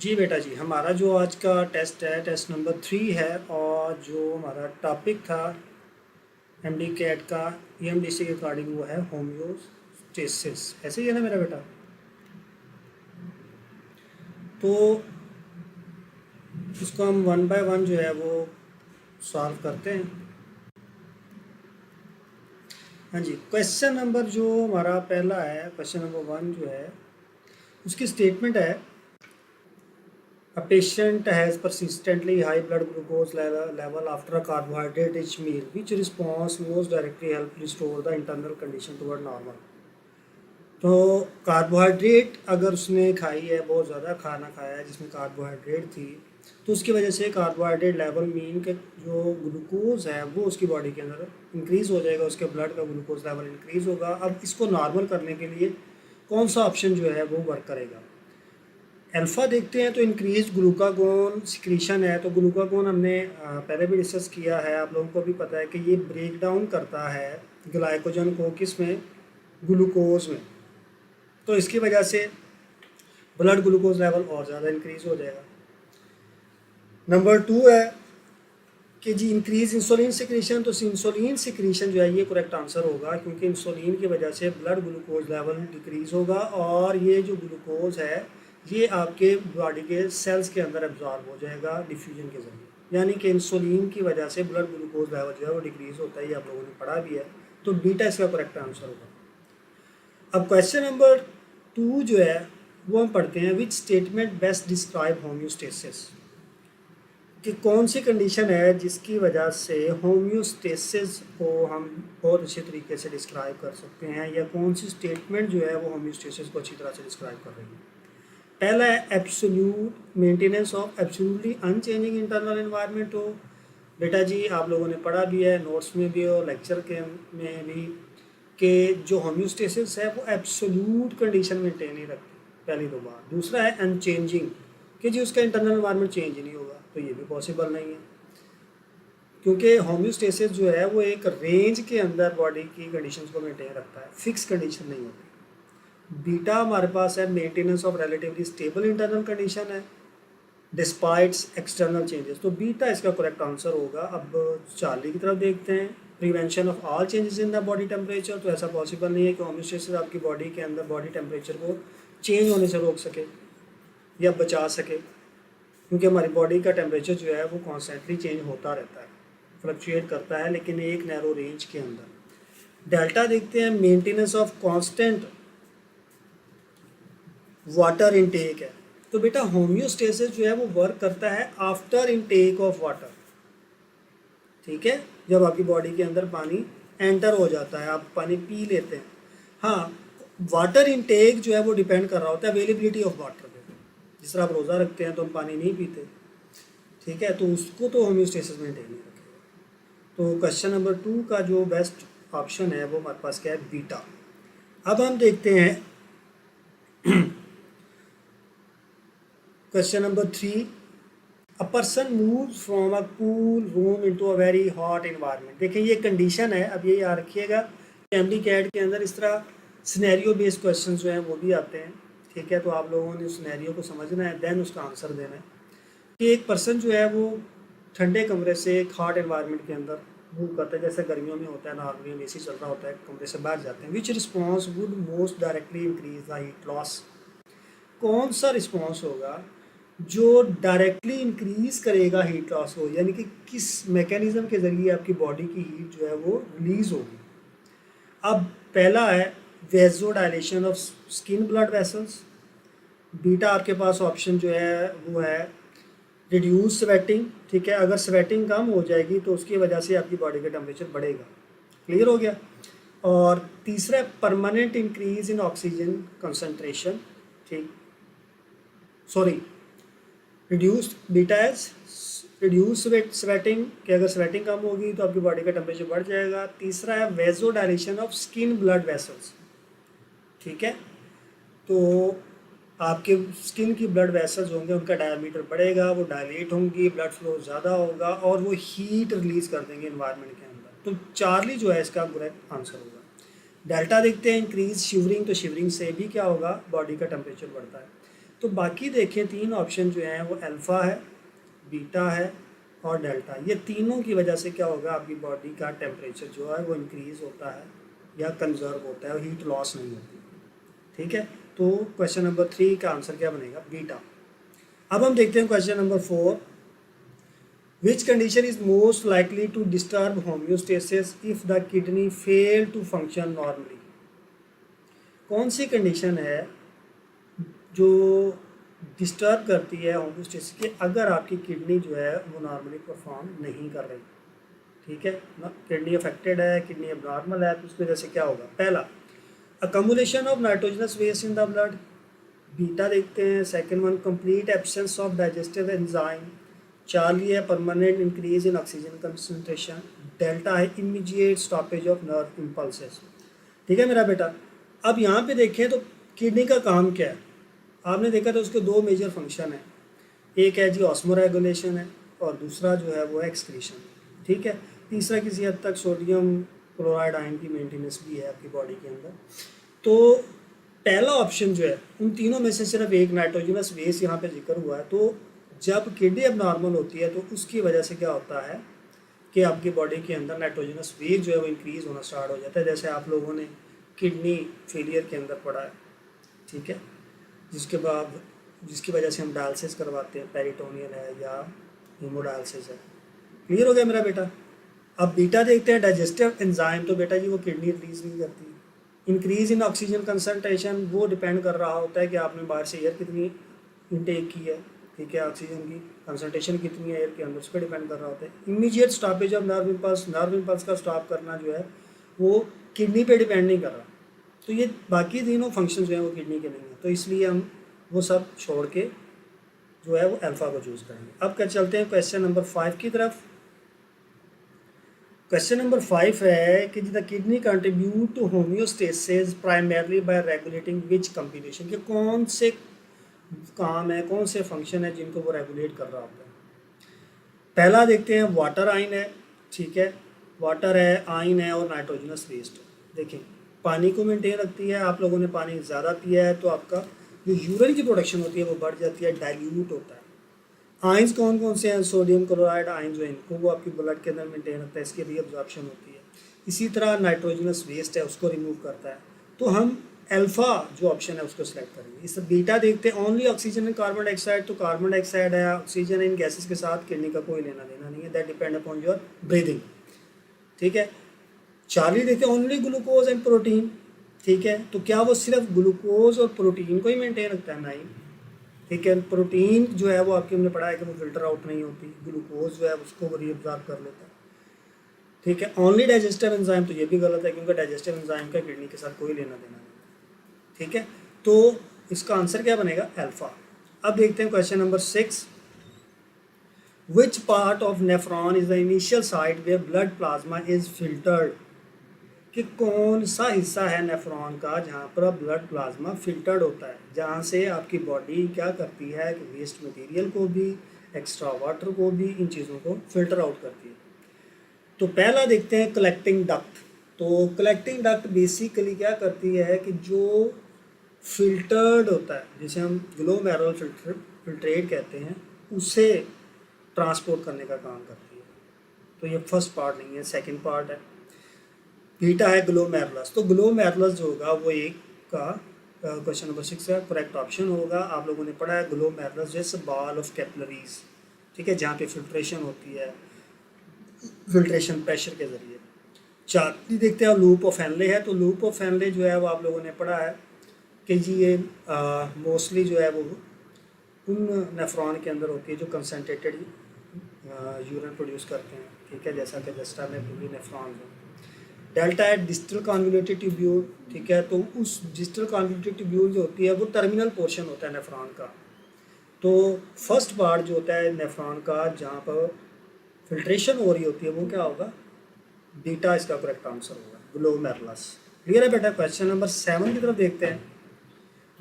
जी बेटा जी, हमारा जो आज का टेस्ट है टेस्ट नंबर 3 है। और जो हमारा टॉपिक था एमडी कैट का ईएमडीसी के अकॉर्डिंग वो है होम्योस्टेसिस। ऐसे ही है ना मेरा बेटा? तो इसको हम वन बाय वन जो है वो सॉल्व करते हैं। हाँ जी, क्वेश्चन नंबर जो हमारा पहला है, क्वेश्चन नंबर 1 जो है उसकी स्टेटमेंट है A patient has persistently high blood glucose level after a carbohydrate-rich meal. Which response most directly help restore the internal condition toward normal? तो कार्बोहाइड्रेट अगर उसने खाई है, बहुत ज़्यादा खाना खाया है जिसमें कार्बोहाइड्रेट थी, तो उसकी वजह से कार्बोहाइड्रेट लेवल मीन के जो ग्लूकोज है वो उसकी बॉडी के अंदर इंक्रीज़ हो जाएगा, उसके ब्लड का ग्लूकोज लेवल इंक्रीज़ होगा। अब इसको नॉर्मल करने के लिए कौन सा ऑप्शन जो है वो वर्क करेगा? अल्फ़ा देखते हैं तो इंक्रीज ग्लूकागोन सिक्रीशन है। तो ग्लूकागोन हमने पहले भी डिस्कस किया है, आप लोगों को भी पता है कि ये ब्रेक डाउन करता है ग्लाइकोजन को, किस में? ग्लूकोज में। तो इसकी वजह से ब्लड ग्लूकोज लेवल और ज़्यादा इंक्रीज हो जाएगा। नंबर 2 है कि जी इंक्रीज इंसुलिन सिक्रीशन। तो इंसुलिन सिक्रीशन जो है ये करेक्ट आंसर होगा, क्योंकि इंसुलिन की वजह से ब्लड ग्लूकोज लेवल डिक्रीज होगा और ये जो ग्लूकोज है ये आपके बॉडी के सेल्स के अंदर एब्जॉर्ब हो जाएगा डिफ्यूजन के जरिए। यानी कि इंसुलिन की वजह से ब्लड ग्लूकोज लेवल जो है वो डिक्रीज होता है, ये आप लोगों ने पढ़ा भी है। तो बीटा इसका करेक्ट आंसर होगा। अब क्वेश्चन नंबर 2 जो है वो हम पढ़ते हैं, विच स्टेटमेंट बेस्ट डिस्क्राइब होम्योस्टेसिस। कि कौन सी कंडीशन है जिसकी वजह से होम्योस्टेसिस को हम बहुत अच्छे तरीके से डिस्क्राइब कर सकते हैं, या कौन सी स्टेटमेंट जो है वो होम्योस्टेसिस को अच्छी तरह से डिस्क्राइब कर रही है? पहला है absolute maintenance of absolutely unchanging internal environment हो। बेटा जी आप लोगों ने पढ़ा भी है, नोट्स में भी और लेक्चर के में भी, कि जो होम्योस्टेसिस है वो एब्सोल्यूट कंडीशन मेंटेन ही रखती है, पहली दो बार। दूसरा है अनचेंजिंग, कि जी उसका इंटरनल एनवायरनमेंट चेंज नहीं होगा, तो ये भी पॉसिबल नहीं है, क्योंकि होम्योस्टेसिस जो है वो एक रेंज के अंदर बॉडी की कंडीशंस को मेंटेन रखता है, फिक्स कंडीशन नहीं होती। बीटा हमारे पास है maintenance of relatively stable internal condition है डिस्पाइट एक्सटर्नल चेंजेस। तो बीटा इसका करेक्ट आंसर होगा। अब चार्ली की तरफ देखते हैं, prevention of all changes in the body temperature. तो ऐसा पॉसिबल नहीं है कि होम्योस्टेसिस आपकी बॉडी के अंदर बॉडी टेम्परेचर को चेंज होने से रोक सके या बचा सके, क्योंकि हमारी बॉडी का टेम्परेचर जो है वो कॉन्स्टेंटली चेंज होता रहता है, फ्लक्चुएट करता है, लेकिन एक नैरो रेंज के अंदर। डेल्टा देखते हैं, maintenance of constant water intake है। तो बेटा होम्योस्टेसिस जो है वो वर्क करता है आफ्टर इनटेक ऑफ वाटर, ठीक है, जब आपकी बॉडी के अंदर पानी एंटर हो जाता है, आप पानी पी लेते हैं। हाँ, वाटर इनटेक जो है वो डिपेंड कर रहा होता है अवेलेबिलिटी ऑफ वाटर पे। जिस तरह आप रोज़ा रखते हैं तो हम पानी नहीं पीते, ठीक है, तो उसको तो होम्योस्टेसिस मेंटेन नहीं रखेगा। तो क्वेश्चन नंबर 2 का जो बेस्ट ऑप्शन है वो हमारे पास क्या है? बीटा। अब हम देखते हैं question number 3, a person move from a cool room into a very hot environment. देखिए ये कंडीशन है, अब ये याद रखिएगा, एमडी कैट के अंदर इस तरह सिनेरियो बेस्ड क्वेश्चन जो हैं वो भी आते हैं, ठीक है। तो आप लोगों ने सिनेरियो को समझना है, देन उसका आंसर देना है। कि एक पर्सन जो है वो ठंडे कमरे से एक हॉट इन्वायरमेंट के अंदर मूव करता है, जैसे गर्मियों में होता है, नॉर्मली में एसी चल रहा होता है, कमरे से बाहर जाते हैं। Which response would most directly increase the heat loss. कौन सा रिस्पॉन्स होगा जो डायरेक्टली इंक्रीज करेगा हीट लॉस को, यानी कि किस मैकेनिज्म के ज़रिए आपकी बॉडी की हीट जो है वो रिलीज होगी? अब पहला है vasodilation of skin blood vessels. Beta आपके पास ऑप्शन जो है वो है रिड्यूस स्वेटिंग, ठीक है, अगर स्वेटिंग कम हो जाएगी तो उसकी वजह से आपकी बॉडी का टेम्परेचर बढ़ेगा। क्लियर हो गया। और तीसरा है permanent increase in oxygen concentration, ठीक, sorry, reduce beta as reduce sweating, कि अगर स्वेटिंग कम होगी तो आपकी बॉडी का टेम्परेचर बढ़ जाएगा। तीसरा है vasodilation of skin blood vessels, ठीक है, तो आपके स्किन की ब्लड वेसल्स होंगे, उनका डायमीटर बढ़ेगा, वो डायलेट होंगी, ब्लड फ्लो ज़्यादा होगा और वो हीट रिलीज कर देंगे इन्वायरमेंट के अंदर। तो चार्ली जो है इसका करेक्ट आंसर होगा। डेल्टा देखते हैं, इंक्रीज शिवरिंग। तो शिवरिंग से भी क्या होगा? बॉडी का टेम्परेचर बढ़ता है। तो बाकी देखें 3 ऑप्शन जो हैं वो अल्फ़ा है, बीटा है और डेल्टा। ये तीनों की वजह से क्या होगा, आपकी बॉडी का टेम्परेचर जो है वो इंक्रीज़ होता है या कंजर्व होता है और हीट लॉस नहीं होती। ठीक है, तो क्वेश्चन नंबर 3 का आंसर क्या बनेगा, बीटा। अब हम देखते हैं question number 4, which condition is most likely to disturb homeostasis if the kidney fail to function normally. कौन सी कंडीशन है जो डिस्टर्ब करती है होम्योस्टेसिस की अगर आपकी किडनी जो है वो नॉर्मली परफॉर्म नहीं कर रही। ठीक है ना, किडनी अफेक्टेड है, किडनी एबनॉर्मल है, तो उसकी वजह से क्या होगा, पहला accumulation of nitrogenous waste in the blood, beta देखते हैं। Second one complete absence of digestive enzyme, Charlie है permanent increase in oxygen concentration, delta है immediate stoppage of nerve impulses. ठीक है मेरा बेटा, अब यहाँ पे देखें तो किडनी का काम क्या है, आपने देखा था उसके 2 मेजर फंक्शन है, एक है जी ऑस्मो रेगुलेशन है और दूसरा जो है वो है एक्सक्रीशन। ठीक है, तीसरा किसी हद तक सोडियम क्लोराइड आयन की मेंटेनेंस भी है आपकी बॉडी के अंदर। तो पहला ऑप्शन जो है उन तीनों में से सिर्फ एक नाइट्रोजनस वेस्ट यहाँ पे जिक्र हुआ है। तो जब किडनी अब नॉर्मल होती है तो उसकी वजह से क्या होता है कि आपकी बॉडी के अंदर नाइट्रोजनस वेस्ट जो है वो इंक्रीज़ होना स्टार्ट हो जाता है, जैसे आप लोगों ने किडनी फेलियर के अंदर पढ़ा है। ठीक है, जिसकी वजह से हम डायलिसिस करवाते हैं, पेरिटोनियल है या हीमोडायलिसिस है। क्लियर हो गया मेरा बेटा। अब बीटा देखते हैं डाइजेस्टिव एंजाइम, तो बेटा जी वो किडनी रिलीज नहीं करती। इंक्रीज इन ऑक्सीजन कंसंट्रेशन वो डिपेंड कर रहा होता है कि आपने बाहर से एयर कितनी इनटेक की है। ठीक है, ऑक्सीजन की कंसंट्रेशन कितनी है एयर के अंदर, उस पर डिपेंड कर रहा होता है। Immediate stoppage of nerve impulse का स्टॉप करना जो है वो किडनी पे डिपेंड नहीं कर रहा। तो ये बाकी तीनों फंक्शन जो हैं वो किडनी के नहीं हैं, तो इसलिए हम वो सब छोड़ के जो है वो अल्फ़ा को चूज़ करेंगे। अब क्या चलते हैं क्वेश्चन नंबर 5 की तरफ। क्वेश्चन नंबर 5 है कि the kidney contribute to homeostasis primarily by regulating which combination, के कौन से काम है, कौन से फंक्शन है जिनको वो रेगुलेट कर रहा होता है। पहला देखते हैं वाटर आइन है। ठीक है, वाटर है, आइन है और नाइट्रोजनस वेस्ट। देखें पानी को मेंटेन रखती है, आप लोगों ने पानी ज़्यादा पिया है तो आपका जो यूरिन की प्रोडक्शन होती है वो बढ़ जाती है, डाइल्यूट होता है। आइंस कौन कौन से हैं, सोडियम क्लोराइड आइन जो है इनको वो आपकी ब्लड के अंदर मेंटेन रखता है, इसकी रीअब्जॉर्प्शन होती है। इसी तरह नाइट्रोजनस वेस्ट है उसको रिमूव करता है। तो हम अल्फ़ा जो ऑप्शन है उसको सिलेक्ट करेंगे। इस बीटा देखते हैं only oxygen and carbon dioxide, तो कार्बन डाइऑक्साइड है, ऑक्सीजन इन गैसेस के साथ किडनी का कोई लेना देना नहीं है, that depend upon your breathing. ठीक है, चार्ली देखते हैं ओनली ग्लूकोज एंड प्रोटीन। ठीक है, तो क्या वो सिर्फ ग्लूकोज और प्रोटीन को ही मेंटेन रखता है, नहीं। ठीक है, प्रोटीन जो है वो आपके हमने पढ़ा है कि वो फिल्टर आउट नहीं होती, ग्लूकोज जो है उसको वो रीअब्जॉर्ब कर लेता है। ठीक है, ओनली डाइजेस्टिव एंजाइम, तो ये भी गलत है क्योंकि डाइजेस्टिव एंजाइम का किडनी के साथ कोई लेना देना नहीं। ठीक है, तो इसका आंसर क्या बनेगा, अल्फा। अब देखते हैं question number 6, which part of nephron is the initial site where blood plasma is filtered, कि कौन सा हिस्सा है नेफ्रॉन का जहाँ पर ब्लड प्लाज्मा फिल्टर्ड होता है, जहाँ से आपकी बॉडी क्या करती है कि वेस्ट मटेरियल को भी, एक्स्ट्रा वाटर को भी, इन चीज़ों को फिल्टर आउट करती है। तो पहला देखते हैं कलेक्टिंग डक्ट। तो कलेक्टिंग डक्ट बेसिकली क्या करती है कि जो फिल्टर्ड होता है, जिसे हम ग्लोमेरुलर फिल्ट्रेट कहते हैं, उसे ट्रांसपोर्ट करने का काम करती है। तो ये फर्स्ट पार्ट नहीं है, सेकंड पार्ट है। बीटा है ग्लोमेरुलस, तो ग्लोमेरुलस जो होगा वो एक का क्वेश्चन नंबर 6 का करेक्ट ऑप्शन होगा। आप लोगों ने पढ़ा है ग्लोमेरुलस जैसे बॉल ऑफ कैपिलरीज। ठीक है, जहाँ पे फिल्ट्रेशन होती है, फिल्ट्रेशन प्रेशर के ज़रिए। चार्ली देखते हैं लूप ऑफ हेनले है, तो लूप ऑफ हेनले जो है वो आप लोगों ने पढ़ा है कि जी ये मोस्टली जो है वो उन नेफ्रॉन के अंदर होती है जो कंसनट्रेटेड यूरिन प्रोड्यूस करते हैं। ठीक है, जैसा कि जस्टा में पूरी नेफ्रॉन है। डेल्टा है डिस्टल कॉन्वोल्यूटेड ट्यूब्यूल। ठीक है, तो उस डिस्टल कॉन्वोल्यूटेड ट्यूब्यूल जो होती है वो टर्मिनल पोर्शन होता है नेफ्रॉन का। तो फर्स्ट पार्ट जो होता है नेफ्रॉन का जहाँ पर फिल्ट्रेशन हो रही होती है वो क्या होगा, बीटा इसका करेक्ट आंसर होगा, ग्लोमेरुलस। क्लियर है बेटा। क्वेश्चन नंबर 7 की तरफ देखते हैं।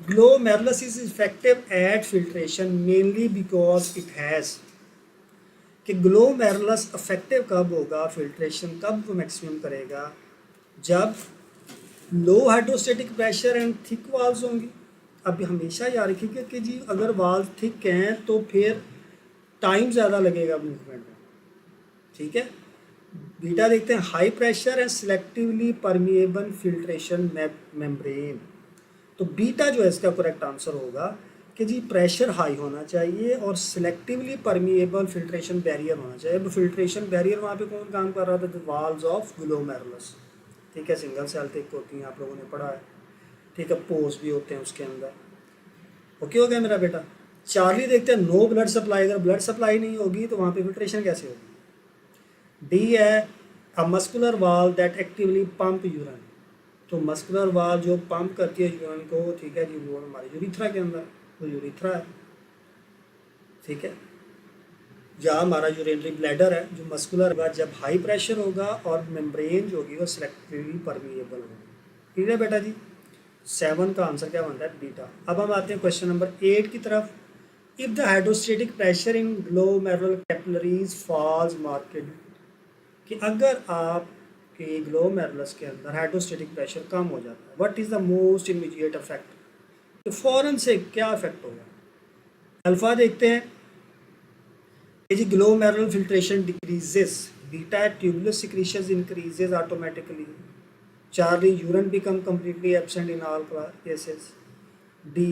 Glomerulus is effective at filtration mainly because it has, कि ग्लोमेरुलस इफेक्टिव कब होगा, फिल्ट्रेशन कब वो मैक्सिमम करेगा, जब low hydrostatic pressure and thick walls होंगी। अब हमेशा याद रखिएगा कि जी अगर वाल्व थिक हैं तो फिर टाइम ज़्यादा लगेगा मूवमेंट में, ठीक है। बीटा देखते हैं, high pressure and selectively permeable filtration membrane. तो बीटा जो है इसका करेक्ट आंसर होगा कि जी प्रेशर हाई होना चाहिए और सिलेक्टिवली परमिएबल फिल्ट्रेशन बैरियर होना चाहिए। अब फिल्ट्रेशन बैरियर वहाँ पे कौन काम कर रहा था? द वाल्व्स ऑफ ग्लोमेरुलस, ठीक है। सिंगल सेल थिक होती हैं, आप लोगों ने पढ़ा है, ठीक है। पोर्स भी होते हैं उसके अंदर। ओके हो गया मेरा बेटा। चार्ली देखते हैं, नो ब्लड सप्लाई। अगर ब्लड सप्लाई नहीं होगी तो वहाँ पे फिल्ट्रेशन कैसे होगी? डी है, a muscular valve that actively pump urine. तो मस्कुलर वाल्व जो पंप करती है यूरिन को, ठीक है जी, वो हमारे यूरिथ्रा के अंदर, वो यूरिथ्रा है, ठीक है। जहाँ हमारा यूरिनरी ब्लैडर है जो मस्कुलर होगा, जब हाई प्रेशर होगा और मेम्ब्रेन जो होगी वो सिलेक्टिवली परमिएबल होगी। ठीक है बेटा जी। 7 का आंसर क्या बनता है? बीटा। अब हम आते हैं क्वेश्चन नंबर 8 की तरफ। If the hydrostatic pressure in glomerular capillaries falls market, कि अगर आपके ग्लोमेरुलस के अंदर हाइड्रोस्टेटिक प्रेशर कम हो जाता है, what is the most immediate effect? तो फौरन से क्या इफेक्ट होगा? अल्फा देखते हैं कि जी glomerular filtration decreases, beta tubular secretions increases automatically, Charlie urine become completely absent in all cases, D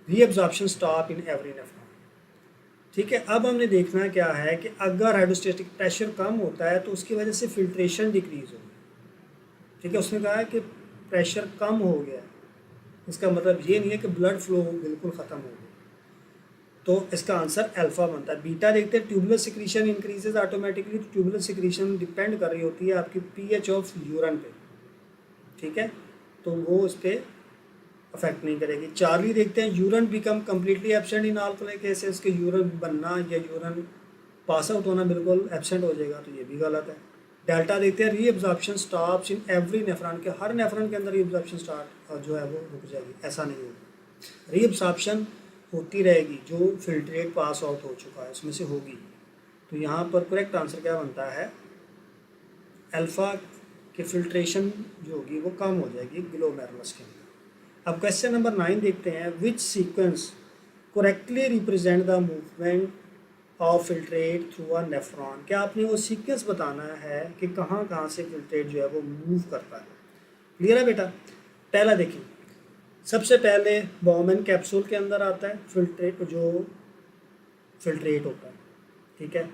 reabsorption stop in every nephron. ठीक है। अब हमने देखना क्या है कि अगर हाइड्रोस्टेटिक प्रेशर कम होता है तो उसकी वजह से फिल्ट्रेशन डिक्रीज होगी, ठीक है। उसने कहा है कि प्रेशर कम हो गया, इसका मतलब ये नहीं है कि ब्लड फ्लो बिल्कुल ख़त्म हो गया। तो इसका आंसर अल्फा बनता है। बीटा देखते हैं, ट्यूबुलर सिक्रीशन इंक्रीजेज ऑटोमेटिकली। तो ट्यूबुलर सिक्रीशन डिपेंड कर रही होती है आपकी पीएच ऑफ यूरिन पे, ठीक है, तो वो उस पर अफेक्ट नहीं करेगी। चार्ली देखते हैं, urine become completely absent in all cases, के यूरिन बनना या यूरिन पास आउट होना बिल्कुल एब्सेंट हो जाएगा, तो ये भी गलत है। डेल्टा देखते हैं, रीअब्जॉर्प्शन स्टॉप्स इन एवरी नेफ्रॉन, के हर नेफ्रॉन के अंदर रीअब्जॉर्प्शन स्टार्ट जो है वो रुक जाएगी, ऐसा नहीं होगा। रीअब्जॉर्प्शन होती रहेगी, जो फिल्ट्रेट पास आउट हो चुका है उसमें से होगी। तो यहाँ पर करेक्ट आंसर क्या बनता है? अल्फा कि फिल्ट्रेशन जो होगी वो कम हो जाएगी ग्लोमेरुलस के अंदर। अब क्वेश्चन नंबर 9 देखते हैं, विच sequence correctly represent the movement of filtrate through a nephron. क्या आपने वो सीक्वेंस बताना है कि कहाँ कहाँ से फिल्ट्रेट जो है वो मूव करता है। क्लियर है बेटा? पहला देखिए, सबसे पहले बॉमन कैप्सूल के अंदर आता है फिल्ट्रेट, जो फिल्ट्रेट होता है, ठीक है,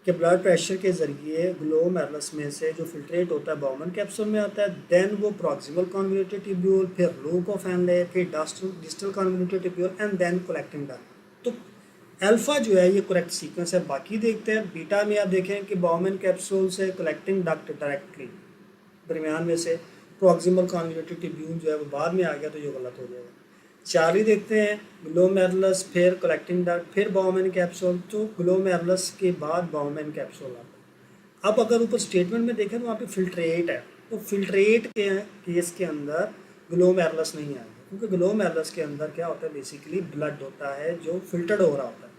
कि ब्लड प्रेशर के ज़रिए ग्लोमेरुलस में से जो फिल्ट्रेट होता है बॉमन कैप्सूल में आता है। देन वो प्रॉक्सिमल कन्वोल्यूटेड ट्यूब्यूल, फिर लूप ऑफ एनले, फिर distal convoluted tubule and then collecting duct. तो अल्फा जो है ये करेक्ट सीक्वेंस है। बाकी देखते हैं, बीटा में आप देखें कि बॉमन कैप्सूल से कलेक्टिंग डक्ट डायरेक्टली, दरमियान में से प्रॉक्सिमल कन्वोल्यूटेड ट्यूब्यूल जो है वो बाद में आ गया, तो ये गलत हो जाएगा। चार्ली देखते हैं, ग्लोमेरुलस, फिर कलेक्टिंग डक्ट, फिर बॉमन कैप्सूल, तो ग्लोमेरुलस के बाद बॉमन कैप्सूल आता है। अब अगर ऊपर स्टेटमेंट में देखें तो वहाँ पे फिल्ट्रेट है, तो फिल्ट्रेट के केस के अंदर ग्लोमेरुलस नहीं आएगा, क्योंकि ग्लोमेरुलस के अंदर क्या होता है, बेसिकली ब्लड होता है जो फिल्टर्ड हो रहा होता है।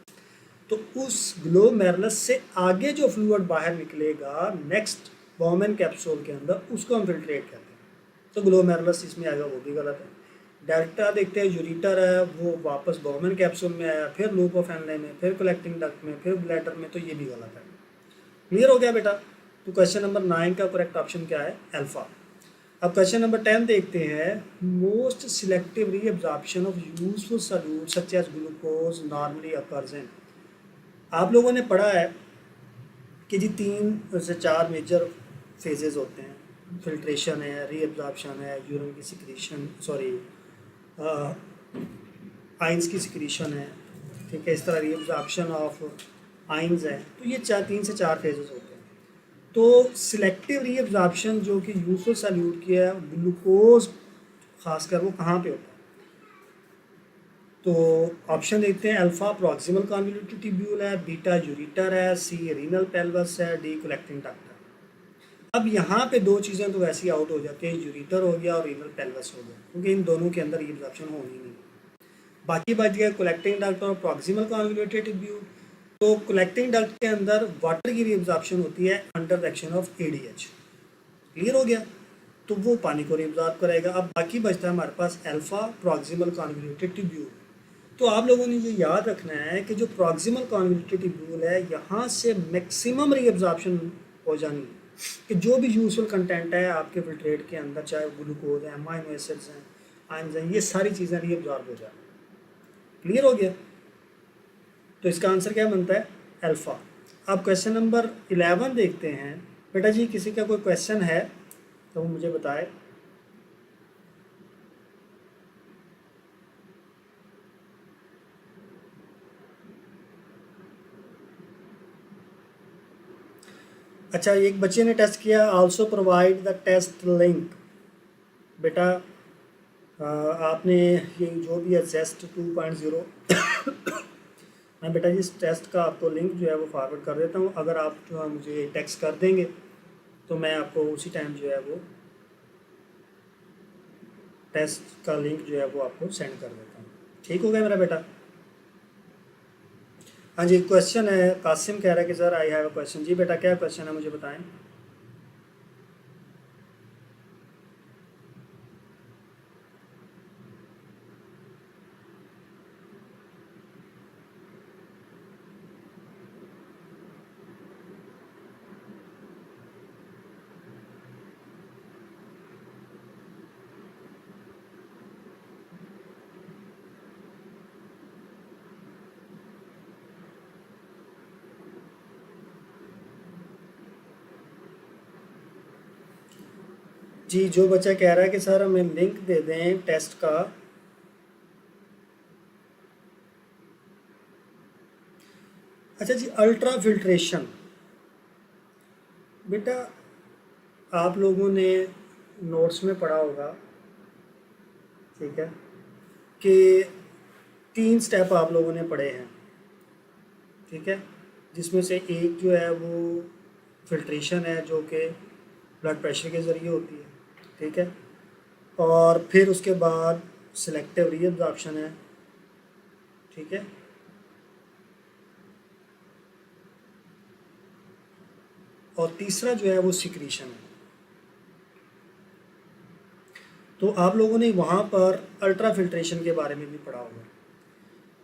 तो उस ग्लोमेरुलस से आगे जो फ्लूइड बाहर निकलेगा नेक्स्ट बॉमन कैप्सूल के अंदर, उसको हम फिल्ट्रेट कहते हैं। तो ग्लोमेरुलस इसमें आएगा, वो भी गलत है। डेल्टा देखते हैं, यूरिटर है वो वापस बॉमन कैप्सूल में आया, फिर लूप ऑफ एनले में, फिर कलेक्टिंग डक्ट में, फिर ब्लैडर में, तो ये भी गलत है। क्लियर हो गया बेटा? तो क्वेश्चन नंबर 9 का करेक्ट ऑप्शन क्या है? अल्फा। अब क्वेश्चन नंबर 10 देखते हैं, most selective reabsorption of useful solute such as glucose normally occurs in. आप लोगों ने पढ़ा है कि जी 3 से 4 मेजर फेजेस होते हैं, फिल्ट्रेशन है, रीअब्जॉर्प्शन है, यूरिन की सिक्रीशन, सॉरी आइंस की सिक्रीशन है, ठीक है, इस तरह रीअब्जॉर्प्शन ऑफ आइंस है। तो ये 3 से 4 फेजेस होते हैं। तो सिलेक्टिव रीअब्जॉर्प्शन जो कि यूजफुल सॉल्यूट की है, ग्लूकोज खासकर, वो कहाँ पे होता है? तो ऑप्शन देखते हैं, अल्फा प्रॉक्सिमल कन्वोल्यूटेड ट्यूब्यूल है, बीटा यूरिटर है, सी रीनल पेल्वस है, डी कलेक्टिंग डक्ट है। अब यहाँ पे 2 चीज़ें तो वैसे ही आउट हो जाती हैं, यूरिटर हो गया और रीनल पेल्वस हो गया, क्योंकि इन दोनों के अंदर रीअब्जॉर्प्शन होनी नहीं। बाकी बच गया कलेक्टिंग डक्ट और प्रॉक्सिमल कन्वोल्यूटेड ट्यूब्यूल। तो कलेक्टिंग डक्ट के अंदर वाटर की रीअब्जॉर्प्शन होती है under the action of ADH. Clear हो गया? तो वो पानी को रिब्जॉर्ब करेगा। अब बाकी बचता है हमारे पास अल्फा प्रॉक्सिमल कॉन्वोल्यूटेड ट्यूब्यूल। तो आप लोगों ने ये याद रखना है कि जो प्रॉक्सिमल कॉन्वोल्यूटेड ट्यूब्यूल है, यहाँ से मैक्सिमम रीअब्जॉर्प्शन हो जानी है कि जो भी यूजफुल कंटेंट है आपके फिल्ट्रेट के अंदर, चाहे ग्लूकोज है, अमाइनो एसिड्स हैं, आयंस हैं, ये सारी चीज़ें रीअब्जॉर्ब हो जाए। क्लियर हो गया? तो इसका आंसर क्या बनता है? अल्फ़ा। अब क्वेश्चन नंबर 11 देखते हैं। बेटा जी किसी का कोई क्वेश्चन है तो वो मुझे बताए। अच्छा, एक बच्चे ने टेस्ट किया, also provide the test link. बेटा आपने ये जो भी है जेस्ट 2.0 मैं बेटा जी इस टेस्ट का आपको लिंक जो है वो फॉरवर्ड कर देता हूँ। अगर आप जो है मुझे टेक्स्ट कर देंगे तो मैं आपको उसी टाइम जो है वो टेस्ट का लिंक जो है वो आपको सेंड कर देता हूँ। ठीक हो गया मेरा बेटा? हाँ जी, क्वेश्चन है, कासिम कह रहा है कि sir I have a question. जी बेटा क्या क्वेश्चन है, मुझे बताएं। जी जो बच्चा कह रहा है कि सर हमें लिंक दे दें टेस्ट का। अच्छा जी, अल्ट्रा फिल्ट्रेशन। बेटा आप लोगों ने नोट्स में पढ़ा होगा, ठीक है, कि 3 स्टेप आप लोगों ने पढ़े हैं, ठीक है, जिसमें से एक जो है वो फिल्ट्रेशन है जो कि ब्लड प्रेशर के ज़रिए होती है, ठीक है, और फिर उसके बाद सिलेक्टिव रीअब्जॉर्प्शन है, ठीक है, और तीसरा जो है वो सिक्रीशन है। तो आप लोगों ने वहाँ पर अल्ट्रा फिल्ट्रेशन के बारे में भी पढ़ा होगा,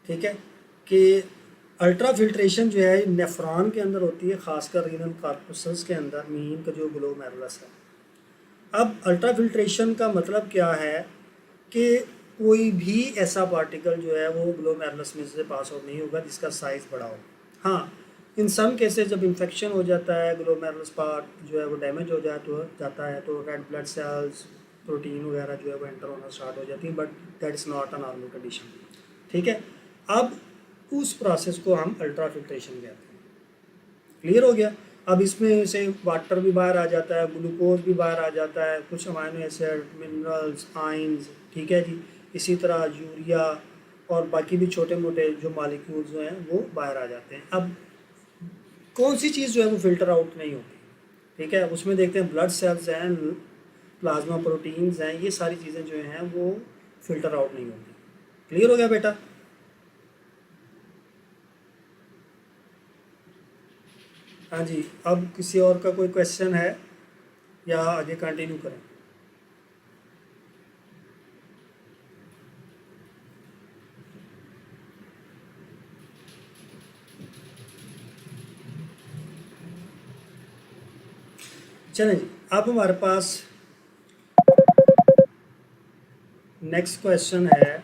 ठीक है, कि अल्ट्रा फिल्ट्रेशन जो है नेफ्रॉन के अंदर होती है, खासकर रीनल कॉर्पस्कल्स के अंदर, मीन का जो ग्लोमेरुलस है। अब अल्ट्रा फिल्ट्रेशन का मतलब क्या है कि कोई भी ऐसा पार्टिकल जो है वो ग्लोमेरुलस में से पास आउट नहीं होगा जिसका साइज़ बड़ा हो। हाँ, इन सम केसेस जब इन्फेक्शन हो जाता है, ग्लोमेरुलस पार्ट जो है वो डैमेज हो जाता है तो रेड ब्लड सेल्स, प्रोटीन वगैरह जो है वो एंटर होना स्टार्ट हो जाती है, but that is not a normal condition, ठीक है। अब उस प्रोसेस को हम अल्ट्रा फिल्ट्रेशन कहते हैं। क्लियर हो गया? अब इसमें से वाटर भी बाहर आ जाता है, ग्लूकोज भी बाहर आ जाता है, कुछ अमाइनो एसिड, मिनरल्स, आइंस, ठीक है जी, इसी तरह यूरिया और बाकी भी छोटे मोटे जो मॉलिक्यूल्स जो हैं वो बाहर आ जाते हैं। अब कौन सी चीज़ जो है वो फ़िल्टर आउट नहीं होती, ठीक है, उसमें देखते हैं ब्लड सेल्स हैं, प्लाज्मा प्रोटीन्स हैं, ये सारी चीज़ें जो हैं वो फ़िल्टर आउट नहीं होती। क्लियर हो गया बेटा? हाँ जी, अब किसी और का कोई क्वेश्चन है या आगे कंटिन्यू करें? चलें जी, अब हमारे पास नेक्स्ट क्वेश्चन है।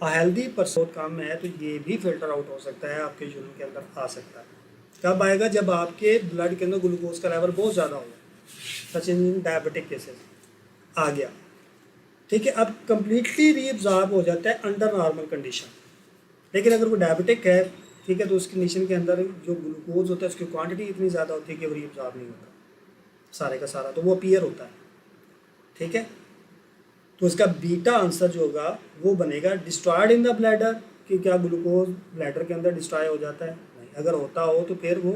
हेल्दी पर्सन काम में है तो ये भी फिल्टर आउट हो सकता है, आपके यूरिन के अंदर आ सकता है। कब आएगा? जब आपके ब्लड के अंदर ग्लूकोज का लेवल बहुत ज़्यादा होगा, सच इन डायबिटिक केसेस आ गया, ठीक है। अब कम्प्लीटली रीअब्जॉर्ब हो जाता है अंडर नॉर्मल कंडीशन, लेकिन अगर वो डायबिटिक है, ठीक है, तो उस कंडीशन के अंदर जो ग्लूकोज होता है उसकी क्वांटिटी इतनी ज़्यादा होती है कि वो रीअब्जॉर्ब नहीं होता सारे का सारा, तो वो अपीयर होता है, ठीक है। तो इसका बीटा आंसर जो होगा वो बनेगा डिस्ट्रॉयड इन द ब्लैडर, कि क्या ग्लूकोज ब्लैडर के अंदर डिस्ट्रॉय हो जाता है? नहीं। अगर होता हो तो फिर वो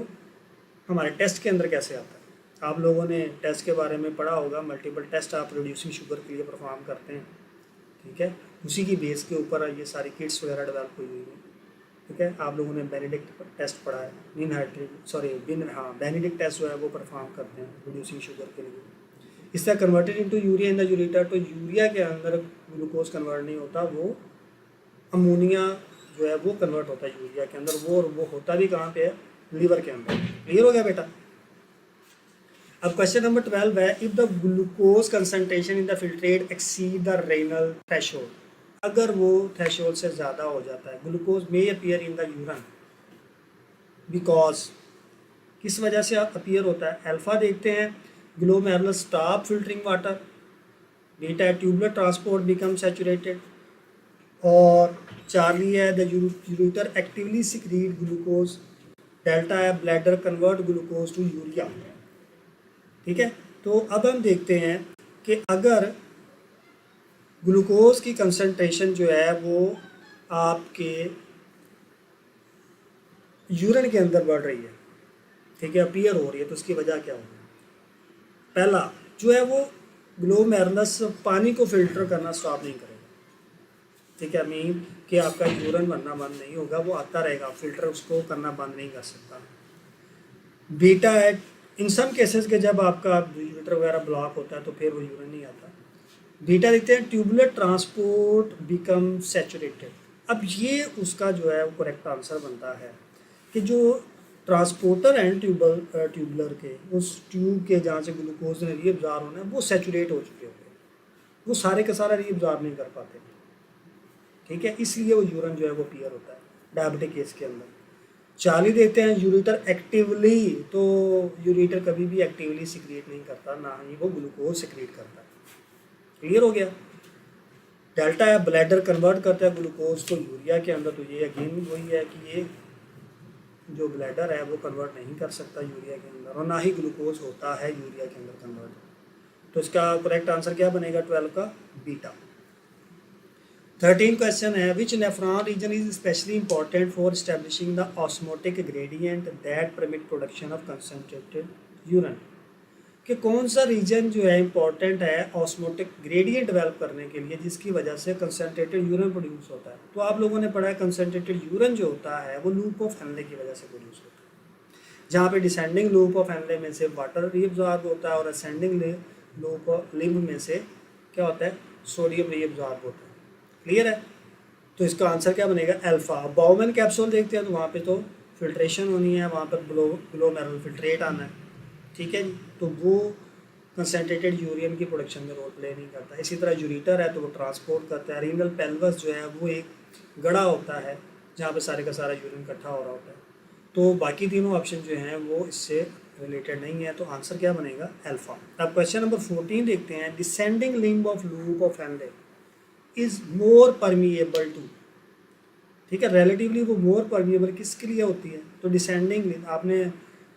हमारे टेस्ट के अंदर कैसे आता है? आप लोगों ने टेस्ट के बारे में पढ़ा होगा, मल्टीपल टेस्ट आप रिड्यूसिंग शुगर के लिए परफॉर्म करते हैं, ठीक है, उसी की बेस के ऊपर ये सारी किट्स वगैरह डेवलप हुई हुई हैं। ठीक है, आप लोगों ने बेनेडिक्ट टेस्ट पढ़ा है, बेनेडिक्ट टेस्ट जो है वो परफॉर्म करते हैं रिड्यूसिंग शुगर के लिए। इस तरह converted into urea in the ureter, तो यूरिया के अंदर ग्लूकोज कन्वर्ट नहीं होता, वो अमोनिया जो है वो कन्वर्ट होता है यूरिया के अंदर, वो होता भी कहाँ पे है, लीवर के अंदर। क्लियर हो गया बेटा। अब क्वेश्चन नंबर 12 है, if the glucose concentration in the filtrate exceed the renal threshold, अगर वो थ्रेशोल्ड से ज़्यादा हो जाता है, glucose may appear in the urine because, किस वजह से अपीयर होता है। अल्फा देखते हैं, glomerular stop filtering water, beta है ट्यूबुलर ट्रांसपोर्ट बिकम सैचुरेटेड, और चार्ली है the ureter actively secrete glucose, delta है bladder convert glucose to urea. ठीक है, तो अब हम देखते हैं कि अगर ग्लूकोज की कंसंट्रेशन जो है वो आपके यूरिन के अंदर बढ़ रही है, ठीक है, अपीयर हो रही है, तो उसकी वजह क्या होगी। पहला जो है वो ग्लोमेरुलस पानी को फिल्टर करना स्टॉप नहीं करेगा, ठीक है, मीन कि आपका यूरिन बनना बंद नहीं होगा, वो आता रहेगा, फिल्टर उसको करना बंद नहीं कर सकता। बीटा है इन सम केसेस के जब आपका यूरेटर वगैरह ब्लॉक होता है तो फिर वो यूरिन नहीं आता। बीटा देखते हैं ट्यूबुलर ट्रांसपोर्ट बिकम सैचुरेटेड। अब ये उसका जो है वो करेक्ट आंसर बनता है कि जो ट्रांसपोर्टर हैं ट्यूबुलर के, उस ट्यूब के जहाँ से ग्लूकोज ने रीअब्जॉर्ब होना है वो सैचुरेट हो चुके होते हैं, वो सारे का सारा रीअब्जॉर्ब नहीं कर पाते, ठीक है, इसलिए वो यूरिन जो है वो पीयर होता है डायबिटिक केस के अंदर। चार्ली देते हैं यूरेटर एक्टिवली, तो यूरेटर कभी भी एक्टिवली सिक्रिएट नहीं करता, ना ही वो ग्लूकोज सिक्रिएट करता है। क्लियर हो गया। डेल्टा है ब्लैडर कन्वर्ट करता है ग्लूकोज को यूरिया के अंदर, तो ये अगेन वही है कि ये जो ब्लैडर है वो कन्वर्ट नहीं कर सकता यूरिया के अंदर, और ना ही ग्लूकोज होता है यूरिया के अंदर कन्वर्ट। तो इसका करेक्ट आंसर क्या बनेगा 12 का, बीटा। 13 क्वेश्चन है, which nephron region is specially important for establishing the osmotic gradient that permit production of concentrated urine, कि कौन सा रीजन जो है इंपॉर्टेंट है ऑस्मोटिक ग्रेडियंट डेवलप करने के लिए, जिसकी वजह से कंसंट्रेटेड यूरिन प्रोड्यूस होता है। तो आप लोगों ने पढ़ा है कंसंट्रेटेड यूरिन जो होता है वो लूप ऑफ हेनले की वजह से प्रोड्यूस होता है, जहाँ पे डिसेंडिंग लूप ऑफ हेनले में से वाटर रीअब्जॉर्ब होता है और असेंडिंग लूप लिम्ब में से क्या होता है, सोडियम रीअब्जॉर्ब होता है। क्लियर है, तो इसका आंसर क्या बनेगा, अल्फा। बाउमैन कैप्सूल देखते हैं तो वहाँ पे तो फिल्ट्रेशन होनी है, वहाँ पर ग्लोमेरुलर फिल्ट्रेट आना है, ठीक है जी, तो वो कंसनट्रेटेड यूरिन की प्रोडक्शन में रोल प्ले नहीं करता। इसी तरह यूरेटर है तो वो ट्रांसपोर्ट करता है। रीनल पेल्वस जो है वो एक गड़ा होता है जहाँ पे सारे का सारा यूरिन इकट्ठा हो रहा होता है। तो बाकी तीनों ऑप्शन जो हैं वो इससे रिलेटेड नहीं है, तो आंसर क्या बनेगा, अल्फा। अब क्वेश्चन नंबर 14 देखते हैं, descending limb of loop of Henle is more permeable to, ठीक है, रिलेटिवली वो मोर परमिएबल किसके लिए होती है, तो डिसेंडिंग, आपने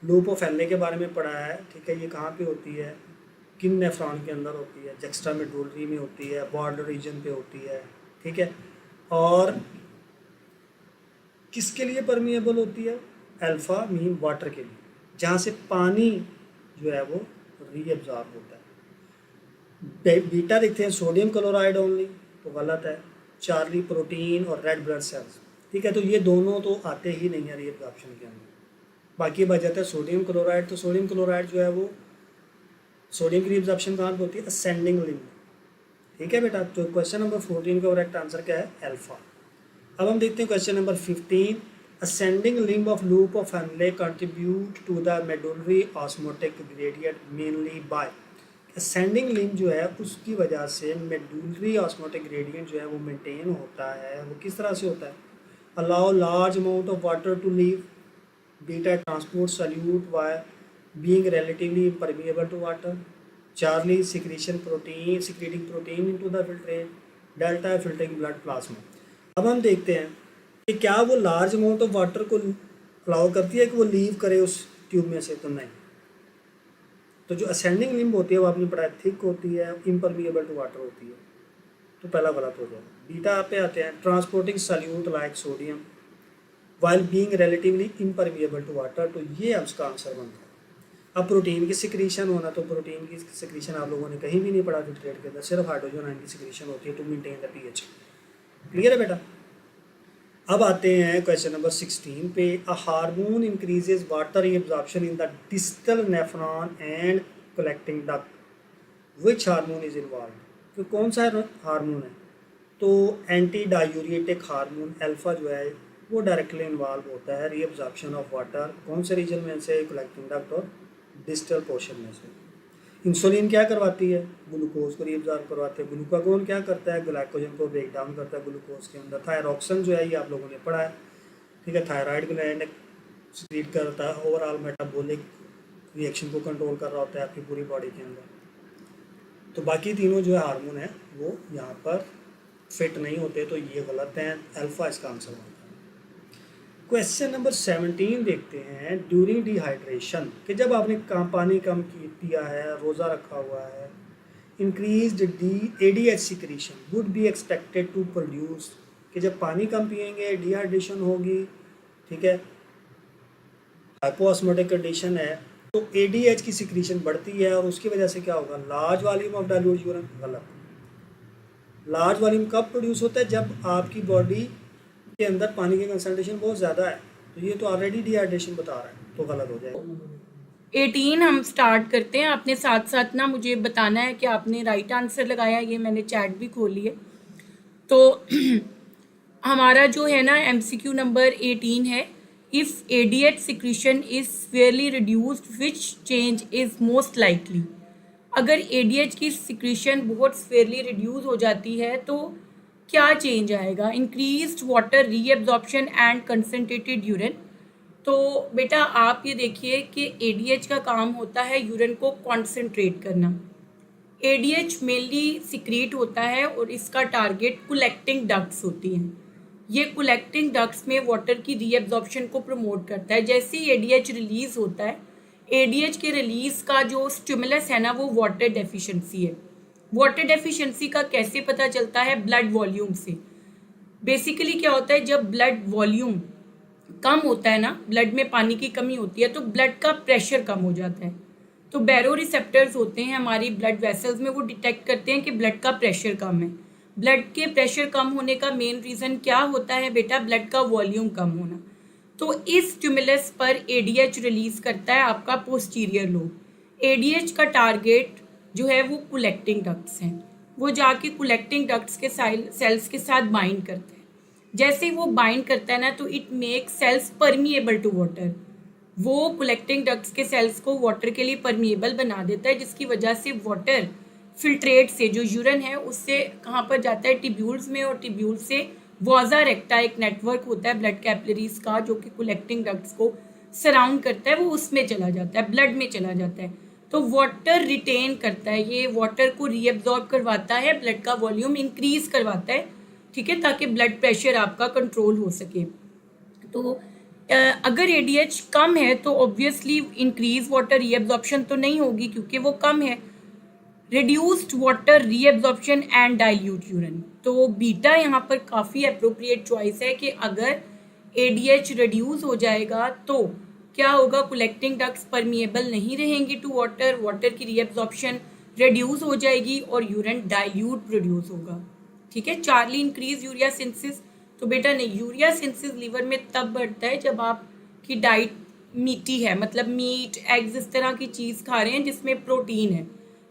लूप ऑफ हेनले के बारे में पढ़ा है, ठीक है, ये कहाँ पे होती है, किन नेफ्रॉन के अंदर होती है, जक्स्ट्रा मेडुलरी में होती है, बॉर्डर रीजन पे होती है, ठीक है, और किसके लिए परमिएबल होती है, अल्फा मीन वाटर के लिए, जहाँ से पानी जो है वो रीअब्जॉर्ब होता है। बीटा देखते हैं सोडियम क्लोराइड ओनली, तो गलत है, चार्ली प्रोटीन और रेड ब्लड सेल्स, ठीक है, तो ये दोनों तो आते ही नहीं है रीअब्जॉर्प्शन के अंदर। बाकी बच जाता है सोडियम क्लोराइड, तो सोडियम क्लोराइड जो है वो सोडियम की रीअब्जॉर्प्शन कहाँ पे होती है, असेंडिंग लिम्ब, ठीक है बेटा। तो क्वेश्चन नंबर 14 का करेक्ट आंसर क्या है, अल्फा। अब हम देखते हैं question number 15, ascending limb of loop of Henle contribute to the medullary osmotic gradient mainly by, ascending limb जो है उसकी वजह से मेडुलरी ऑस्मोटिक ग्रेडियंट जो है वो मेंटेन होता है। वो किस तरह से होता है, allow large amount of water to leave, beta transport solute while being relatively impermeable to water, Charlie secreting protein into the filtrate, delta filtering blood plasma. अब हम देखते हैं कि क्या वो लार्ज अमाउंट ऑफ वाटर को अलाउ करती है कि वो लीव करे उस ट्यूब में से, तो नहीं। तो जो असेंडिंग लिम्ब होती है वो आपने पढ़ा थिक होती है, इम्परमिएबल टू वाटर होती है, तो पहला गलत हो जाएगा। बीटा पे आते हैं, transporting solute like sodium while being relatively impermeable to water, तो ये उसका आंसर बनता है। अब प्रोटीन की सिक्रीशन होना, तो प्रोटीन की सिक्रीशन आप लोगों ने कहीं भी नहीं पढ़ा फिल्ट्रेट के अंदर, सिर्फ हाइड्रोजन आयन की सिक्रीशन होती है to maintain the pH. Clear है बेटा। अब आते हैं क्वेश्चन नंबर 16 पे। A hormone increases water absorption in the distal nephron and collecting duct, which hormone is involve. तो कौन सा हार्मोन है? तो एंटी डायूरिएटिक हार्मोन अल्फा जो है वो डायरेक्टली इन्वॉल्व होता है रीअब्जॉर्प्शन ऑफ वाटर। कौन से रीजन में से? कलेक्टिंग डक्ट और डिस्टल पोर्शन में से। इंसुलिन क्या करवाती है? ग्लूकोज को रीअब्जॉर्ब करवाते हैं। ग्लूकागोन क्या करता है? ग्लाइकोजन को ब्रेक डाउन करता है ग्लूकोज के अंदर। थायरॉक्सिन जो है ये आप लोगों ने पढ़ा है, ठीक है। थायराइड ग्लैंड सीक्रेट करता है, ओवरऑल मेटाबॉलिक रिएक्शन को कंट्रोल कर रहा होता है आपकी पूरी बॉडी के अंदर। तो बाकी तीनों जो है हार्मोन है वो यहाँ पर फिट नहीं होते, तो ये गलत हैं। अल्फा इसका आंसर होता है। क्वेश्चन नंबर 17 देखते हैं। ड्यूरिंग डिहाइड्रेशन, कि जब आपने पानी कम पिया है, रोज़ा रखा हुआ है, increase ADH secretion would be expected to produce, कि जब पानी कम पिएंगे डिहाइड्रेशन होगी, ठीक है, हाइपोऑस्मोटिक कंडीशन है, तो ADH की सिक्रीशन बढ़ती है और उसकी वजह से क्या होगा? Large volume of dilute urine. गलत। लार्ज वॉल्यूम कब प्रोड्यूस होता है? जब आपकी बॉडी के अंदर पानी की कंसंट्रेशन बहुत ज़्यादा है, तो ये तो ऑलरेडी डिहाइड्रेशन बता रहा है, तो गलत हो जाएगा। 18 हम स्टार्ट करते हैं। आपने साथ साथ ना मुझे बताना है कि आपने राइट आंसर लगाया। ये मैंने चैट भी खोली है। तो हमारा जो है ना MCQ नंबर 18 है। If ADH secretion is severally reduced which change is most likely. अगर ADH की सिक्रीशन बहुत सेवरली रिड्यूस हो जाती है तो क्या चेंज आएगा? Increased water reabsorption and concentrated urine. तो बेटा आप ये देखिए कि ADH का काम होता है यूरिन को कॉन्सेंट्रेट करना। ADH मेनली सिक्रीट होता है और इसका टारगेट कलेक्टिंग डक्ट्स होती हैं। ये कलेक्टिंग डक्ट्स में वाटर की रीअब्जॉर्प्शन को प्रमोट करता है। जैसे ही ADH रिलीज होता है, ADH के रिलीज का जो स्टिमुलस है ना वो वाटर डेफिशिएंसी है। वाटर डेफिशिएंसी का कैसे पता चलता है? ब्लड वॉल्यूम से। बेसिकली क्या होता है, जब ब्लड वॉल्यूम कम होता है ना, ब्लड में पानी की कमी होती है, तो ब्लड का प्रेशर कम हो जाता है। तो बैरो रिसेप्टर्स होते हैं हमारी ब्लड वेसल्स में, वो डिटेक्ट करते हैं कि ब्लड का प्रेशर कम है। ब्लड के प्रेशर कम होने का मेन रीज़न क्या होता है बेटा? ब्लड का वॉल्यूम कम होना। तो इस स्टिमुलस पर ADH रिलीज करता है आपका पोस्टीरियर लोब। ADH का टारगेट जो है वो कलेक्टिंग डक्ट्स हैं। वो जाके कलेक्टिंग डक्ट्स के सेल्स के साथ बाइंड करते हैं। जैसे वो बाइंड करता है ना, तो it make cells permeable to water. वो कलेक्टिंग डक्ट्स के सेल्स को वाटर के लिए परमिएबल बना देता है, जिसकी वजह से वाटर फिल्ट्रेट से जो यूरिन है उससे कहाँ पर जाता है? टिब्यूल्स में, और टिब्यूल से वॉजा रेक्टा एक नेटवर्क होता है ब्लड कैपिलरीज का जो कि कलेक्टिंग डक्ट्स को सराउंड करता है, वो उसमें चला जाता है, ब्लड में चला जाता है। तो वाटर रिटेन करता है, ये वाटर को रीअब्जॉर्ब करवाता है, ब्लड का वॉल्यूम इंक्रीज करवाता है, ठीक है, ताकि ब्लड प्रेशर आपका कंट्रोल हो सके। तो अगर ADH कम है तो ऑब्वियसली इंक्रीज वाटर रीअब्जॉर्प्शन तो नहीं होगी क्योंकि वो कम है। Reduced water reabsorption and dilute urine, तो बीटा यहाँ पर काफ़ी अप्रोप्रिएट चॉइस है कि अगर ADH रिड्यूस हो जाएगा तो क्या होगा? कलेक्टिंग डक्ट्स परमिएबल नहीं रहेंगी टू वाटर, वाटर की रीअब्जॉर्प्शन रिड्यूस हो जाएगी और यूरिन डाइल्यूट प्रोड्यूस होगा, ठीक है। चार्ली इंक्रीज यूरिया सिंथेसिस, तो बेटा नहीं, यूरिया सिंथेसिस लीवर में तब बढ़ता है जब आपकी डाइट मीठी है, मतलब मीट एग्स इस तरह की चीज़ खा रहे हैं जिसमें प्रोटीन है,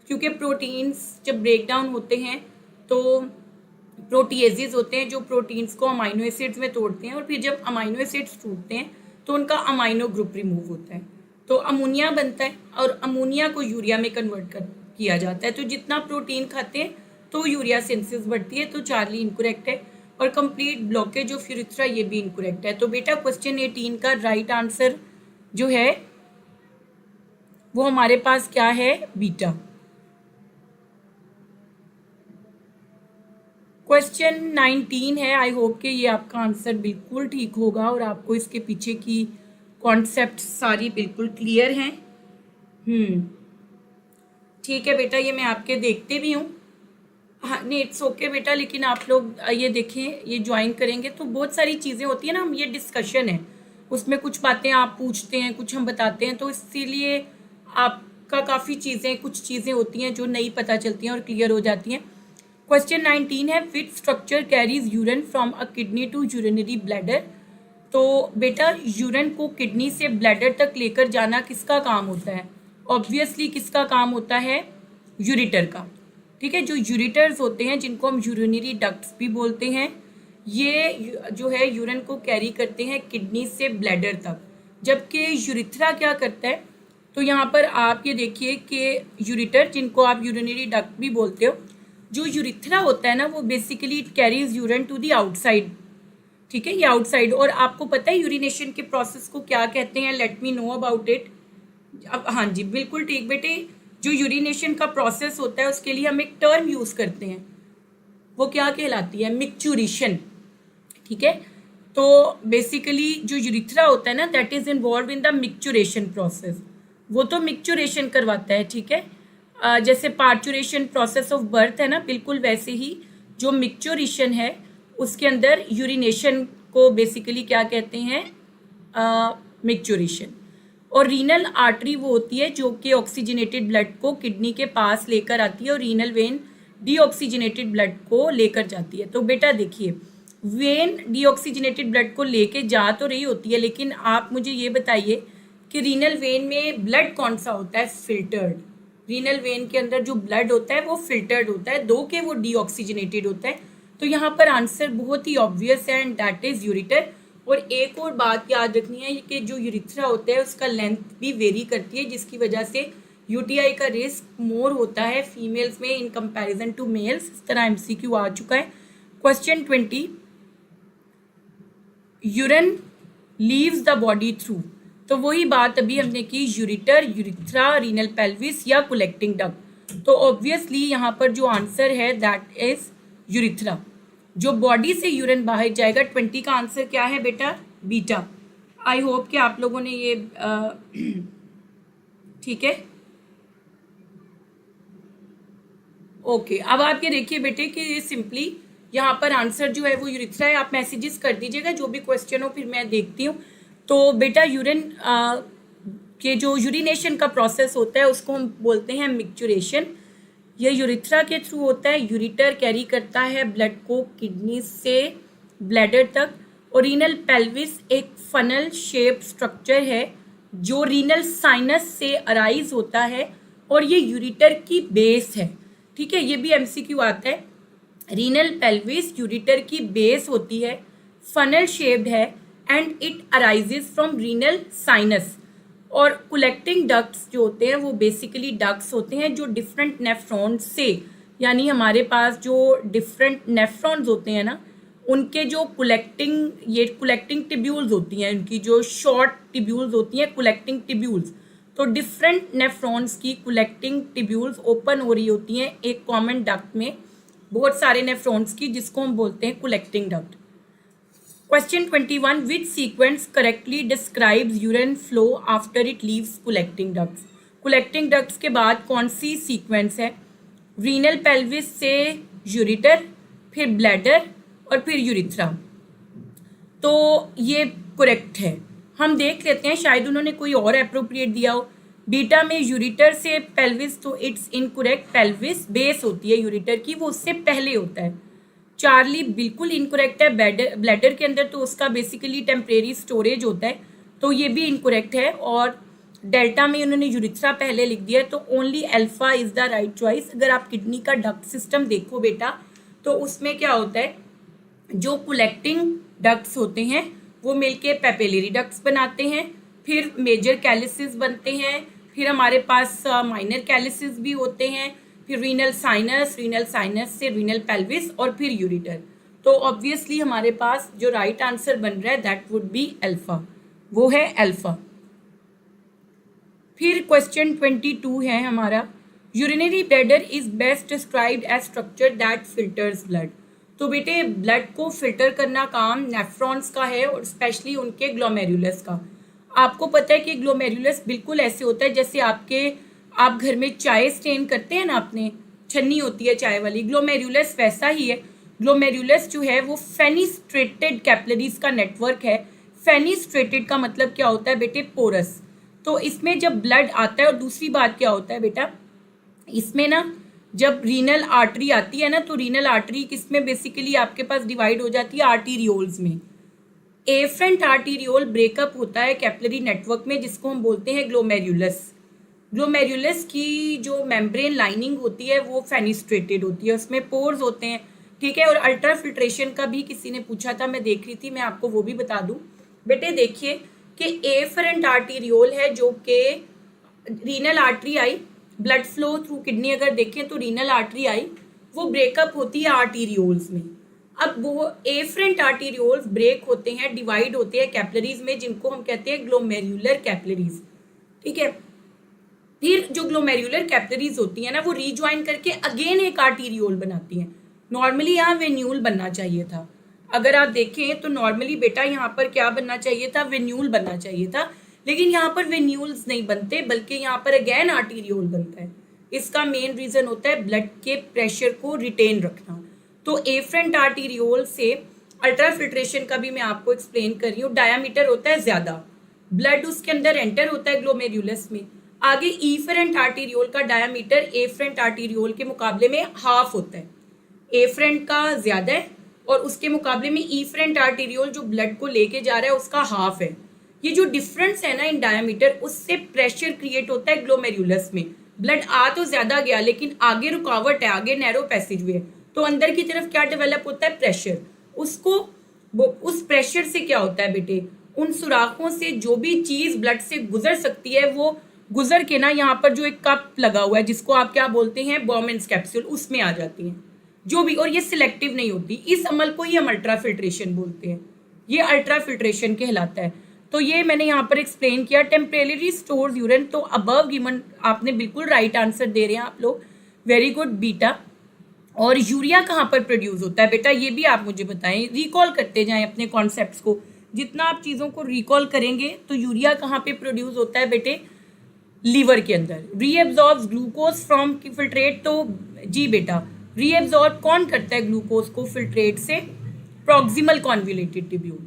क्योंकि प्रोटीन्स जब ब्रेक डाउन होते हैं तो प्रोटीएजेज होते हैं जो प्रोटीन्स को अमाइनो एसिड्स में तोड़ते हैं, और फिर जब अमाइनो एसिड्स टूटते हैं तो उनका अमाइनो ग्रुप रिमूव होता है, तो अमोनिया बनता है और अमोनिया को यूरिया में कन्वर्ट किया जाता है। तो जितना प्रोटीन खाते हैं तो यूरिया सिंथेसिस बढ़ती है। तो चार्ली इनकरेक्ट है, और कंप्लीट ब्लॉकेज ऑफ यूरिथ्रा ये भी इनकरेक्ट है। तो बेटा क्वेश्चन 18 का राइट आंसर जो है वो हमारे पास क्या है? बीटा। क्वेश्चन 19 है। आई होप कि ये आपका आंसर बिल्कुल ठीक होगा और आपको इसके पीछे की कॉन्सेप्ट सारी बिल्कुल क्लियर हैं। ठीक है बेटा, ये मैं आपके देखते भी हूँ। हाँ नहीं, इट्स ओके बेटा, लेकिन आप लोग ये देखें, ये ज्वाइन करेंगे तो बहुत सारी चीज़ें होती हैं ना, हम ये डिस्कशन है उसमें कुछ बातें आप पूछते हैं, कुछ हम बताते हैं, तो इसीलिए आपका काफ़ी चीज़ें, कुछ चीज़ें होती हैं जो नहीं पता चलती हैं और क्लियर हो जाती हैं। क्वेश्चन 19 है which structure carries urine from a kidney to urinary bladder. तो बेटा यूरिन को किडनी से ब्लैडर तक लेकर जाना किसका काम होता है? ऑब्वियसली किसका काम होता है? यूरिटर का। ठीक है, जो यूरिटर्स होते हैं जिनको हम यूरिनरी डक्ट्स भी बोलते हैं, ये जो है यूरिन को कैरी करते हैं किडनी से ब्लैडर तक। जबकि यूरिथ्रा क्या करता है? तो यहाँ पर आप ये देखिए कि यूरिटर, जिनको आप यूरिनरी डक्ट भी बोलते हो, जो यूरिथ्रा होता है ना, वो basically it carries urine to the outside. ठीक है, ये आउटसाइड। और आपको पता है यूरिनेशन के प्रोसेस को क्या कहते हैं? Let me know about it. अब हाँ जी, बिल्कुल ठीक बेटे, जो यूरिनेशन का प्रोसेस होता है उसके लिए हम एक टर्म यूज करते हैं, वो क्या कहलाती है? मिक्चुरेशन। ठीक है, तो बेसिकली जो यूरिथ्रा होता है ना, that is involve in the micturition process, वो तो मिक्चुरेशन करवाता है। ठीक है, जैसे पार्चुरेशन प्रोसेस ऑफ बर्थ है ना, बिल्कुल वैसे ही जो मिक्चुरेशन है उसके अंदर यूरिनेशन को बेसिकली क्या कहते हैं? मिक्चुरेशन। और रीनल आर्टरी वो होती है जो कि ऑक्सीजनेटेड ब्लड को किडनी के पास लेकर आती है, और रीनल वेन डीऑक्सीजनेटेड ब्लड को लेकर जाती है। तो बेटा देखिए, वेन डीऑक्सीजनेटेड ब्लड को लेके जा तो रही होती है, लेकिन आप मुझे ये बताइए कि रीनल वेन में ब्लड कौन सा होता है? फिल्टर्ड। रीनल वेन के अंदर जो ब्लड होता है वो फिल्टर्ड होता है, दो के वो डीऑक्सीजनेटेड होता है। तो यहाँ पर आंसर बहुत ही ऑब्वियस है, एंड दैट इज यूरिटर। और एक और बात याद रखनी है कि जो यूरिथ्रा होता है उसका लेंथ भी वेरी करती है, जिसकी वजह से यूटीआई का रिस्क मोर होता है फीमेल्स में इन कंपैरिजन टू मेल्स। इस तरह एमसीक्यू आ चुका है। Question 20, urine leaves the body through. तो वही बात अभी हमने की, यूरिटर, यूरिथ्रा, रीनल पेल्विस या कलेक्टिंग डक्ट। तो ऑब्वियसली यहाँ पर जो आंसर है दैट इज यूरिथ्रा। जो बॉडी से यूरिन बाहर जाएगा, 20 का आंसर क्या है बेटा? बीटा। आई होप कि आप लोगों ने ये ठीक है, ओके। अब आप ये देखिए बेटे कि सिंपली यहाँ पर आंसर जो है वो यूरिथ्रा है। आप मैसेजेस कर दीजिएगा जो भी क्वेश्चन हो, फिर मैं देखती हूँ। तो बेटा यूरिन के जो यूरिनेशन का प्रोसेस होता है उसको हम बोलते हैं मिक्चुरेशन। यह यूरिथ्रा के थ्रू होता है। यूरिटर कैरी करता है ब्लड को किडनी से ब्लैडर तक। और रीनल पेल्विस एक फनल शेप स्ट्रक्चर है जो रीनल साइनस से अराइज होता है, और ये यूरिटर की बेस है। ठीक है, ये भी एमसीक्यू आता है। रीनल पेल्विस यूरिटर की बेस होती है, फनल शेप्ड है, and it arises from renal sinus. और कलेक्टिंग डक्ट्स जो होते हैं वो बेसिकली डक्ट्स होते हैं जो डिफरेंट नेफ्रॉन्स से, यानी हमारे पास जो डिफरेंट नेफ्रॉन्स होते हैं ना, उनके जो कलेक्टिंग टिब्यूल्स होती हैं, उनकी जो शॉर्ट टिब्यूल्स होती हैं, कलेक्टिंग टिब्यूल्स। तो डिफरेंट नेफ्रॉन्स की कलेक्टिंग टिब्यूल्स ओपन हो रही होती हैं एक कॉमन डक्ट में, बहुत सारे नेफ्रॉन्स की, जिसको हम बोलते हैं collecting duct. Question 21, which sequence correctly describes urine flow after it leaves collecting ducts? Collecting ducts के बाद कौन सी सीक्वेंस है? रीनल पेल्विस से यूरिटर, फिर ब्लैडर और फिर यूरिथ्रा। तो ये करेक्ट है। हम देख लेते हैं, शायद उन्होंने कोई और अप्रोप्रिएट दिया हो। बीटा में यूरिटर से पेल्विस, तो इट्स इनकरेक्ट। पेल्विस बेस होती है यूरिटर की, वो उससे पहले होता है। चार्ली बिल्कुल इनकरेक्ट है। ब्लैडर के अंदर तो उसका बेसिकली टेम्परेरी स्टोरेज होता है, तो ये भी इनकरेक्ट है। और डेल्टा में उन्होंने यूरिथ्रा पहले लिख दिया है, तो only alpha is the right choice. अगर आप किडनी का डक्ट सिस्टम देखो बेटा, तो उसमें क्या होता है, जो कलेक्टिंग डक्ट्स होते हैं वो मिलके पेपिलरी डक्ट्स बनाते हैं, फिर मेजर कैलिसिस बनते हैं, फिर हमारे पास माइनर कैलिसिस भी होते हैं, फिर रीनल साइनस से रीनल पेल्विस, और फिर यूरिटर। तो ऑब्वियसली हमारे पास जो राइट आंसर बन रहा है दैट वुड बी अल्फा, वो है अल्फा। फिर क्वेश्चन 22 है हमारा, urinary bladder is best described as structure that filters blood. तो बेटे ब्लड को फिल्टर करना काम नेफ्रॉन्स का है, और स्पेशली उनके ग्लोमेरुलस का। आपको पता है कि ग्लोमेरुलस बिल्कुल ऐसे होता है जैसे आप घर में चाय स्टेन करते हैं ना, अपने छन्नी होती है चाय वाली, ग्लोमेरुलस वैसा ही है। ग्लोमेरुलस जो है वो फेनिस्ट्रेटेड कैपिलरीज का नेटवर्क है। फेनिस्ट्रेटेड का मतलब क्या होता है बेटे? पोरस। तो इसमें जब ब्लड आता है, और दूसरी बात क्या होता है बेटा, इसमें ना जब रीनल आर्टरी आती है ना, तो रीनल आर्टरी किसमें बेसिकली आपके पास डिवाइड हो जाती है, आर्टीरियोल्स में। एफरेंट आर्टीरियोल ब्रेकअप होता है कैपिलरी नेटवर्क में, जिसको हम बोलते हैं ग्लोमेरुलस। ग्लोमेरुलस की जो मेम्ब्रेन लाइनिंग होती है वो फेनिस्ट्रेटेड होती है, उसमें पोर्स होते हैं, ठीक है। और अल्ट्रा फिल्ट्रेशन का भी किसी ने पूछा था, मैं देख रही थी, मैं आपको वो भी बता दूं। बेटे देखिए कि एफरेंट आर्टीरियोल है जो कि रीनल आर्टरी आई, ब्लड फ्लो थ्रू किडनी अगर देखें तो रीनल आर्टरी आई, वो ब्रेकअप होती है आर्टीरियोल्स में। अब वो एफरेंट आर्टीरियोल्स ब्रेक होते हैं, डिवाइड होते हैं कैपिलरीज में, जिनको हम कहते हैं ग्लोमेरुलर कैपिलरीज, ठीक है। फिर जो ग्लोमेरुलर कैपिलरीज होती है ना, वो रीज्वाइन करके अगेन एक आर्टीरियोल बनाती हैं। नॉर्मली यहाँ वेन्यूल बनना चाहिए था, अगर आप देखें तो नॉर्मली बेटा यहाँ पर क्या बनना चाहिए था, वेन्यूल बनना चाहिए था, लेकिन यहाँ पर वेन्यूल्स नहीं बनते, बल्कि यहाँ पर अगेन आर्टीरियोल बनता है। इसका मेन रीजन होता है ब्लड के प्रेशर को रिटेन रखना। तो एफरेंट आर्टीरियोल से अल्ट्रा फिल्ट्रेशन का भी मैं आपको एक्सप्लेन कर रही हूँ। डायामीटर होता है ज्यादा, ब्लड उसके अंदर एंटर होता है ग्लोमेरुलस में। आगे इफरेंट आर्टीरियोल का डायामीटर एफरेंट आर्टीरियोल के मुकाबले में हाफ होता है, एफरेंट का ज्यादा है और उसके मुकाबले में इफरेंट आर्टीरियोल जो ब्लड को लेके जा रहा है उसका हाफ है। ये जो डिफरेंस है ना इन डायमीटर, उससे प्रेशर क्रिएट होता है ग्लोमेरुलस में। ब्लड आ तो ज्यादा गया लेकिन आगे रुकावट है, आगे नैरो पैसेज वे है, तो अंदर की तरफ क्या डेवलप होता है, प्रेशर। उसको उस प्रेशर से क्या होता है बेटे, उन सुराखों से जो भी चीज ब्लड से गुजर सकती है वो गुजर के ना यहाँ पर जो एक कप लगा हुआ है जिसको आप क्या बोलते हैं, बॉमेंस कैप्सूल, उसमें आ जाती हैं जो भी, और ये सिलेक्टिव नहीं होती। इस अमल को ही हम अल्ट्रा फिल्ट्रेशन बोलते हैं, ये अल्ट्रा फिल्ट्रेशन कहलाता है। तो ये मैंने यहाँ पर एक्सप्लेन किया। टेम्परेरी स्टोर्स यूरिन, तो अबव गिवन आपने बिल्कुल राइट आंसर दे रहे हैं आप लोग, वेरी गुड बीटा। और यूरिया कहाँ पर प्रोड्यूस होता है बेटा, ये भी आप मुझे बताएं, रिकॉल करते जाएं अपने कॉन्सेप्ट्स को। जितना आप चीज़ों को रिकॉल करेंगे तो यूरिया कहाँ पे प्रोड्यूस होता है बेटे, लीवर के अंदर। रीएब्जॉर्ब ग्लूकोज फ्रॉम फिल्ट्रेट, तो जी बेटा रीएब्जॉर्ब कौन करता है ग्लूकोज को फिल्ट्रेट से, प्रॉक्सिमल कॉन्वोल्यूटेड ट्यूब्यूल।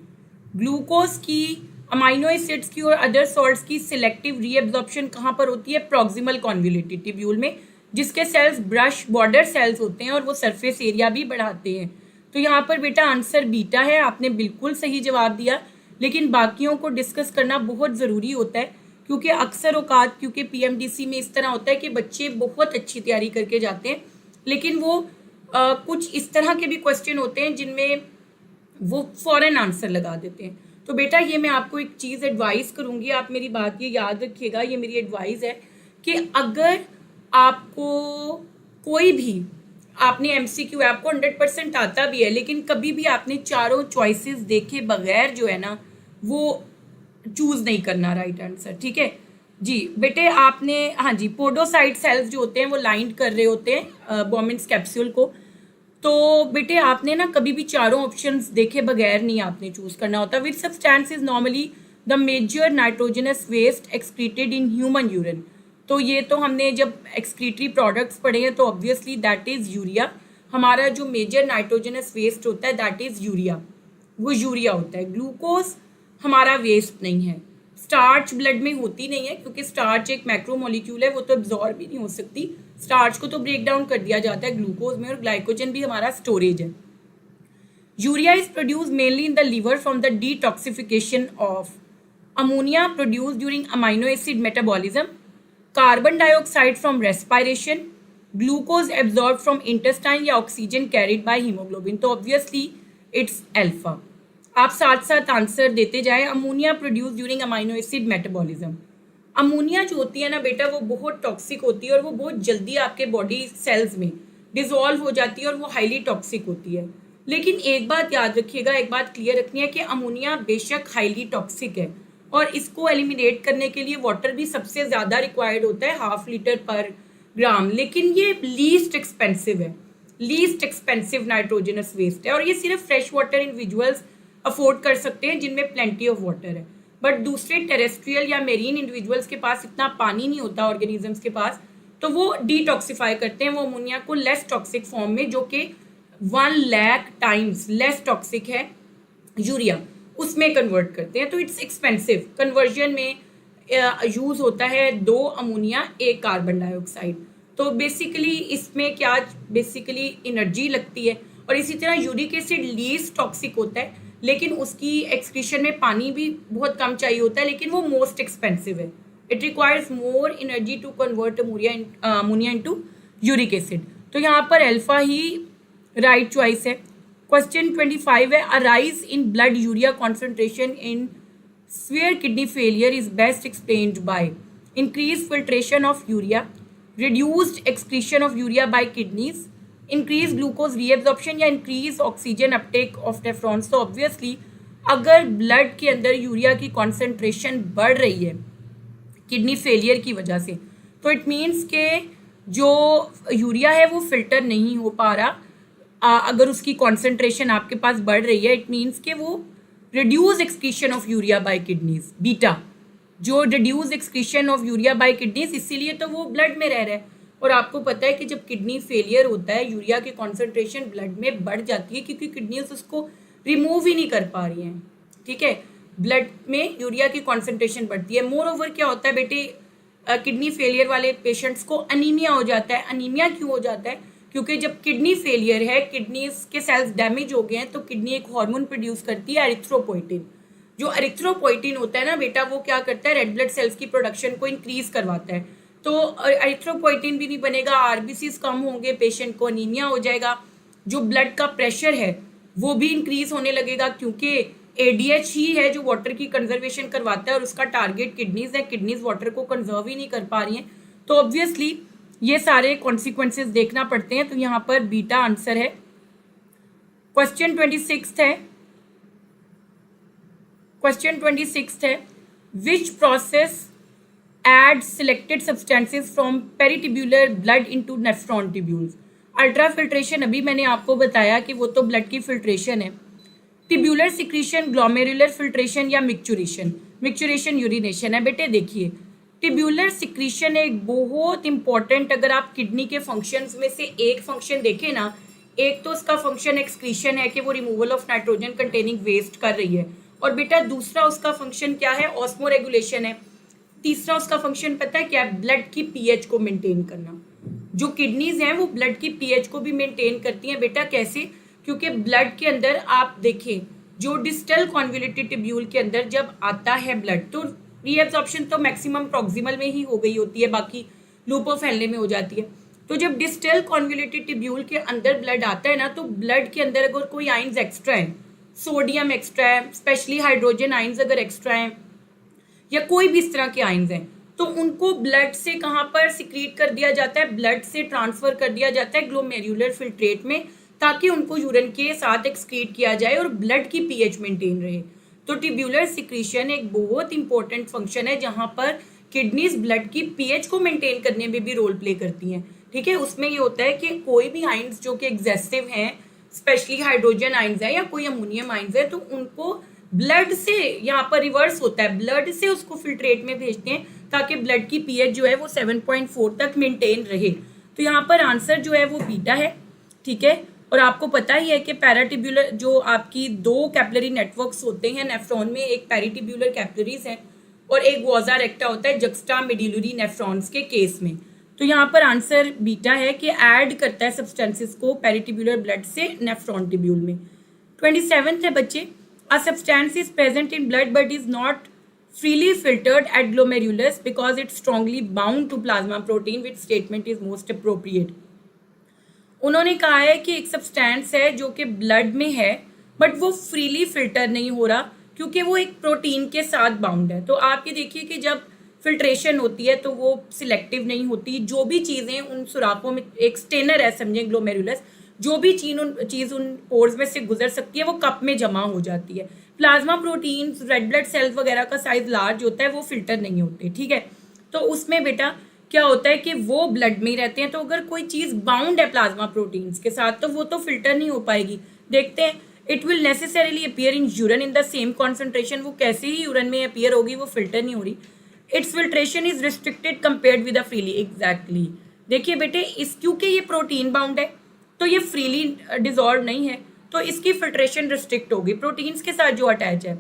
ग्लूकोज की, अमाइनो एसिड्स की और अदर सॉल्ट्स की सिलेक्टिव रीएब्जॉर्प्शन कहाँ पर होती है, प्रॉक्सिमल कॉन्वोल्यूटेड ट्यूब्यूल में, जिसके सेल्स ब्रश बॉर्डर सेल्स होते हैं और वो सरफेस एरिया भी बढ़ाते हैं। तो यहाँ पर बेटा आंसर बीटा है, आपने बिल्कुल सही जवाब दिया। लेकिन बाकियों को डिस्कस करना बहुत ज़रूरी होता है, क्योंकि अक्सर औकात, क्योंकि पीएमडीसी में इस तरह होता है कि बच्चे बहुत अच्छी तैयारी करके जाते हैं, लेकिन वो कुछ इस तरह के भी क्वेश्चन होते हैं जिनमें वो फॉरेन आंसर लगा देते हैं। तो बेटा ये मैं आपको एक चीज़ एडवाइस करूँगी, आप मेरी बात ये याद रखिएगा, ये मेरी एडवाइस है कि अगर आपको कोई भी, आपने एमसीक्यू आपको 100% आता भी है, लेकिन कभी भी आपने चारों चॉइसेस देखे बगैर जो है ना वो चूज नहीं करना राइट आंसर, ठीक है जी बेटे। आपने, हाँ जी, पोडोसाइट सेल्स जो होते हैं वो लाइंड कर रहे होते हैं बॉमेंस कैप्सूल को, तो बेटे आपने ना कभी भी चारों ऑप्शंस देखे बगैर नहीं आपने चूज करना होता। Which substance is normally the major nitrogenous waste excreted in human urine, तो ये तो हमने जब एक्सक्रीटरी प्रोडक्ट्स पढ़े हैं तो ऑब्वियसली दैट इज यूरिया। हमारा जो मेजर नाइट्रोजनस वेस्ट होता है दैट इज यूरिया, वो यूरिया होता है। ग्लूकोज हमारा वेस्ट नहीं है, स्टार्च ब्लड में होती नहीं है क्योंकि स्टार्च एक मैक्रोमोलिक्यूल है, वो तो एब्जॉर्ब भी नहीं हो सकती, स्टार्च को तो ब्रेक डाउन कर दिया जाता है ग्लूकोज में, और ग्लाइकोजन भी हमारा स्टोरेज है। Urea is produce mainly in the liver from the detoxification of ammonia produce during amino acid metabolism, carbon dioxide from respiration, glucose absorb from intestine या ऑक्सीजन कैरिड बाय हीमोग्लोबिन, तो obviously it's alpha. आप साथ साथ answer देते जाएं। Ammonia produce during amino acid metabolism, ammonia जो होती है ना बेटा वो बहुत टॉक्सिक होती है और वो बहुत जल्दी आपके बॉडी सेल्स में डिसॉल्व हो जाती है और वो हाईली टॉक्सिक होती है। लेकिन एक बात याद रखिएगा, एक बात क्लियर रखनी है कि अमोनिया बेशक हाईली टॉक्सिक है और इसको एलिमिनेट करने के लिए वाटर भी सबसे ज़्यादा रिक्वायर्ड होता है, 1/2 लीटर पर ग्राम, लेकिन ये लीस्ट एक्सपेंसिव है, लीस्ट एक्सपेंसिव नाइट्रोजनस वेस्ट है, और ये सिर्फ फ्रेश वाटर इंडिविजुअल्स अफोर्ड कर सकते हैं जिनमें प्लेंटी ऑफ वाटर है। बट दूसरे टेरेस्ट्रियल या मेरीन इंडिविजुअल्स के पास इतना पानी नहीं होता, ऑर्गेनिजम्स के पास, तो वो डिटॉक्सिफाई करते हैं वो अमोनिया को लेस टॉक्सिक फॉर्म में, जो कि 1 लाख टाइम्स लेस टॉक्सिक है यूरिया, उसमें कन्वर्ट करते हैं। तो इट्स एक्सपेंसिव, कन्वर्जन में यूज़ होता है 2 अमोनिया 1 कार्बन डाइऑक्साइड। तो बेसिकली इसमें क्या बेसिकली एनर्जी लगती है। और इसी तरह यूरिक एसिड लीस्ट टॉक्सिक होता है, लेकिन उसकी एक्सक्रीशन में पानी भी बहुत कम चाहिए होता है, लेकिन वो मोस्ट एक्सपेंसिव है। It requires more energy to convert ammonia into uric acid. तो यहाँ पर अल्फा ही राइट चॉइस है। क्वेश्चन 25 है, a rise in blood urea concentration in severe kidney failure is best explained by increased filtration of urea, reduced excretion of urea by kidneys, increased glucose reabsorption या increased oxygen uptake of nephrons। तो obviously अगर blood के अंदर urea की concentration बढ़ रही है kidney failure की वजह से, तो इट मीन्स के जो यूरिया है वो फिल्टर नहीं हो पा रहा। अगर उसकी कॉन्सेंट्रेशन आपके पास बढ़ रही है, इट मीन्स के वो reduce excretion of urea by kidneys, beta जो reduce excretion of urea by kidneys, इसीलिए तो वो ब्लड में रह रहा है। और आपको पता है कि जब किडनी फेलियर होता है यूरिया की कॉन्सेंट्रेशन ब्लड में बढ़ जाती है, क्योंकि किडनीज उसको रिमूव ही नहीं कर पा रही हैं। ठीक है, ब्लड में यूरिया की कॉन्सेंट्रेशन बढ़ती है। मोर ओवर क्या होता है बेटे, किडनी फेलियर वाले पेशेंट्स को अनीमिया हो जाता है। अनीमिया क्यों हो जाता है? क्योंकि जब किडनी फेलियर है, किडनीज के सेल्स डैमेज हो गए हैं, तो किडनी एक हार्मोन प्रोड्यूस करती है एरिथ्रोपोइटिन। जो एरिथ्रोपोइटिन होता है ना बेटा, वो क्या करता है, रेड ब्लड सेल्स की प्रोडक्शन को इंक्रीज करवाता है। तो एरिथ्रोपोइटिन भी नहीं बनेगा, आरबीसीज कम होंगे, पेशेंट को अनीमिया हो जाएगा। जो ब्लड का प्रेशर है वो भी इंक्रीज होने लगेगा, क्योंकि एडीएच ही है जो वाटर की कंजर्वेशन करवाता है, और उसका टारगेट किडनीज है। किडनीज वाटर को कंजर्व ही नहीं कर पा रही हैं, तो ऑब्वियसली ये सारे कॉन्सिक्वेंसेस देखना पड़ते हैं। तो यहाँ पर बीटा आंसर है। क्वेश्चन 26 है, क्वेश्चन 26 है, which process add selected substances from peritubular blood into nephron tubules. Ultrafiltration अभी मैंने आपको बताया कि वो तो ब्लड की फिल्ट्रेशन है। टिब्यूलर सिक्रीशन, ग्लोमेरुलर फिल्ट्रेशन या मिक्चुरेशन। मिक्चुरेशन यूरिनेशन है बेटे। देखिए, टिब्यूलर सिक्रीशन एक बहुत इंपॉर्टेंट, अगर आप किडनी के फंक्शंस में से एक फंक्शन देखें ना, एक तो उसका फंक्शन एक्सक्रीशन है कि वो removal of nitrogen containing waste कर रही है, और बेटा दूसरा उसका फंक्शन क्या है, ऑस्मो रेगुलेशन है। तीसरा उसका फंक्शन पता है क्या है, ब्लड की पीएच को मेंटेन करना। जो किडनीज हैं वो ब्लड की पीएच को भी मेंटेन करती हैं बेटा। कैसे? क्योंकि ब्लड के अंदर आप देखें, जो डिस्टल कॉन्वोल्यूटेड टिब्यूल के अंदर जब आता है ब्लड, तो रीएब्जॉर्प्शन तो मैक्सिमम प्रॉक्सिमल में ही हो गई होती है, बाकी लूपो फैलने में हो जाती है। तो जब डिस्टल कॉन्वोल्यूटेड टिब्यूल के अंदर ब्लड आता है ना, तो ब्लड के अंदर अगर कोई आइंस एक्स्ट्रा है, सोडियम एक्स्ट्रा है, स्पेशली हाइड्रोजन आइंस अगर एक्स्ट्रा है, या कोई भी इस तरह के आइंस हैं, तो उनको ब्लड से कहाँ पर सिक्रीट कर दिया जाता है, ब्लड से ट्रांसफर कर दिया जाता है ग्लोमेरुलर फिल्ट्रेट में, ताकि उनको यूरिन के साथ एक्सक्रीट किया जाए और ब्लड की पीएच मेंटेन रहे। तो ट्यूब्यूलर सिक्रीशन एक बहुत इंपॉर्टेंट फंक्शन है, जहां पर किडनीज ब्लड की पीएच को मेंटेन करने में भी रोल प्ले करती हैं। ठीक है, उसमें ये होता है कि कोई भी आइंस जो कि एग्जेसिव हैं, स्पेशली हाइड्रोजन आइंस है या कोई अमोनियम आइंस है, तो उनको ब्लड से यहाँ पर रिवर्स होता है, ब्लड से उसको फिल्ट्रेट में भेजते हैं, ताकि ब्लड की पीएच जो है वो 7.4 तक मेंटेन रहे। तो यहाँ पर आंसर जो है वो बीटा है। ठीक है, और आपको पता ही है कि पैराटिब्यूलर जो आपकी दो कैपिलरी नेटवर्क्स होते हैं नेफ्रॉन में, एक पैरिटिब्यूलर कैपिलरीज है और एक वॉजा रेक्टा होता है जक्स्टा मेडुलरी नेफ्रॉन्स के केस में। तो यहाँ पर आंसर बीटा है कि ऐड करता है सब्सटेंसेस को पेरिटिब्यूलर ब्लड से नेफ्रॉन टिब्यूल में। 27 है बच्चे, a substance is present in blood but is not freely filtered at glomerulus because it's strongly bound to plasma protein, which statement is most appropriate। उन्होंने कहा है कि एक सब्सटेंस है जो कि ब्लड में है, बट वो फ्रीली फिल्टर नहीं हो रहा क्योंकि वो एक प्रोटीन के साथ बाउंड है। तो आप ये देखिए कि जब फिल्ट्रेशन होती है तो वो सिलेक्टिव नहीं होती, जो भी चीज़ें उन सुराखों में, एक स्टेनर है समझें ग्लोमेरुलस, जो भी चीज़ उन पोर्स में से गुजर सकती है वो कप में जमा हो जाती है। Plasma protein, red blood sales वगैरह का साइज लार्ज होता है, वो फिल्टर नहीं होते। ठीक है, तो उसमें बेटा क्या होता है कि वो ब्लड में ही रहते हैं, तो अगर कोई चीज़ बाउंड है प्लाज्मा प्रोटीन्स के साथ तो वो तो फिल्टर नहीं हो पाएगी। देखते हैं, it will necessarily appear in urine in the same concentration. वो कैसे ही यूरिन में अपीयर होगी, वो फिल्टर नहीं हो रही। It's filtration is restricted compared with the freely. Exactly, देखिए बेटे, इस क्योंकि ये प्रोटीन बाउंड है तो ये फ्रीली डिजॉल्व नहीं है, तो इसकी फिल्ट्रेशन रिस्ट्रिक्ट होगी प्रोटीन्स के साथ जो अटैच है।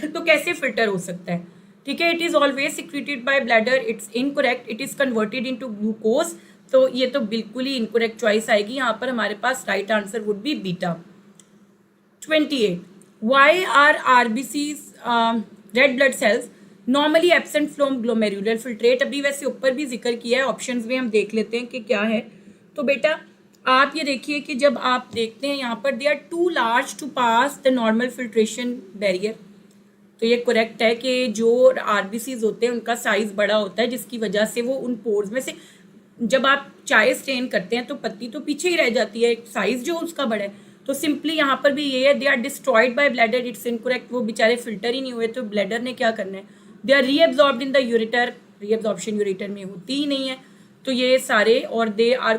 तो कैसे फिल्टर हो सकता है? ठीक है, it is always secreted by bladder, it's incorrect, it is converted into glucose, तो ये तो बिल्कुल ही इनकरेक्ट चॉइस आएगी। यहाँ पर हमारे पास right answer would be beta. 28. Why are RBCs red blood cells normally absent from glomerular filtrate? अभी वैसे ऊपर भी जिक्र किया है, ऑप्शंस में हम देख लेते हैं कि क्या है। तो बेटा आप ये देखिए कि जब आप देखते हैं यहाँ पर they are too large to pass the normal filtration barrier, तो ये करेक्ट है कि जो आरबीसीज होते हैं उनका साइज बड़ा होता है, जिसकी वजह से वो उन पोर्स में से, जब आप चाय स्टेन करते हैं तो पत्ती तो पीछे ही रह जाती है, साइज जो उसका बड़ा है। तो सिंपली यहाँ पर भी ये है, they are destroyed by bladder, it's incorrect, वो बेचारे फिल्टर ही नहीं हुए, तो ब्लैडर ने क्या करना है, they are reabsorbed in the ureter, reabsorption ureter में होती ही नहीं है, तो ये सारे, और they are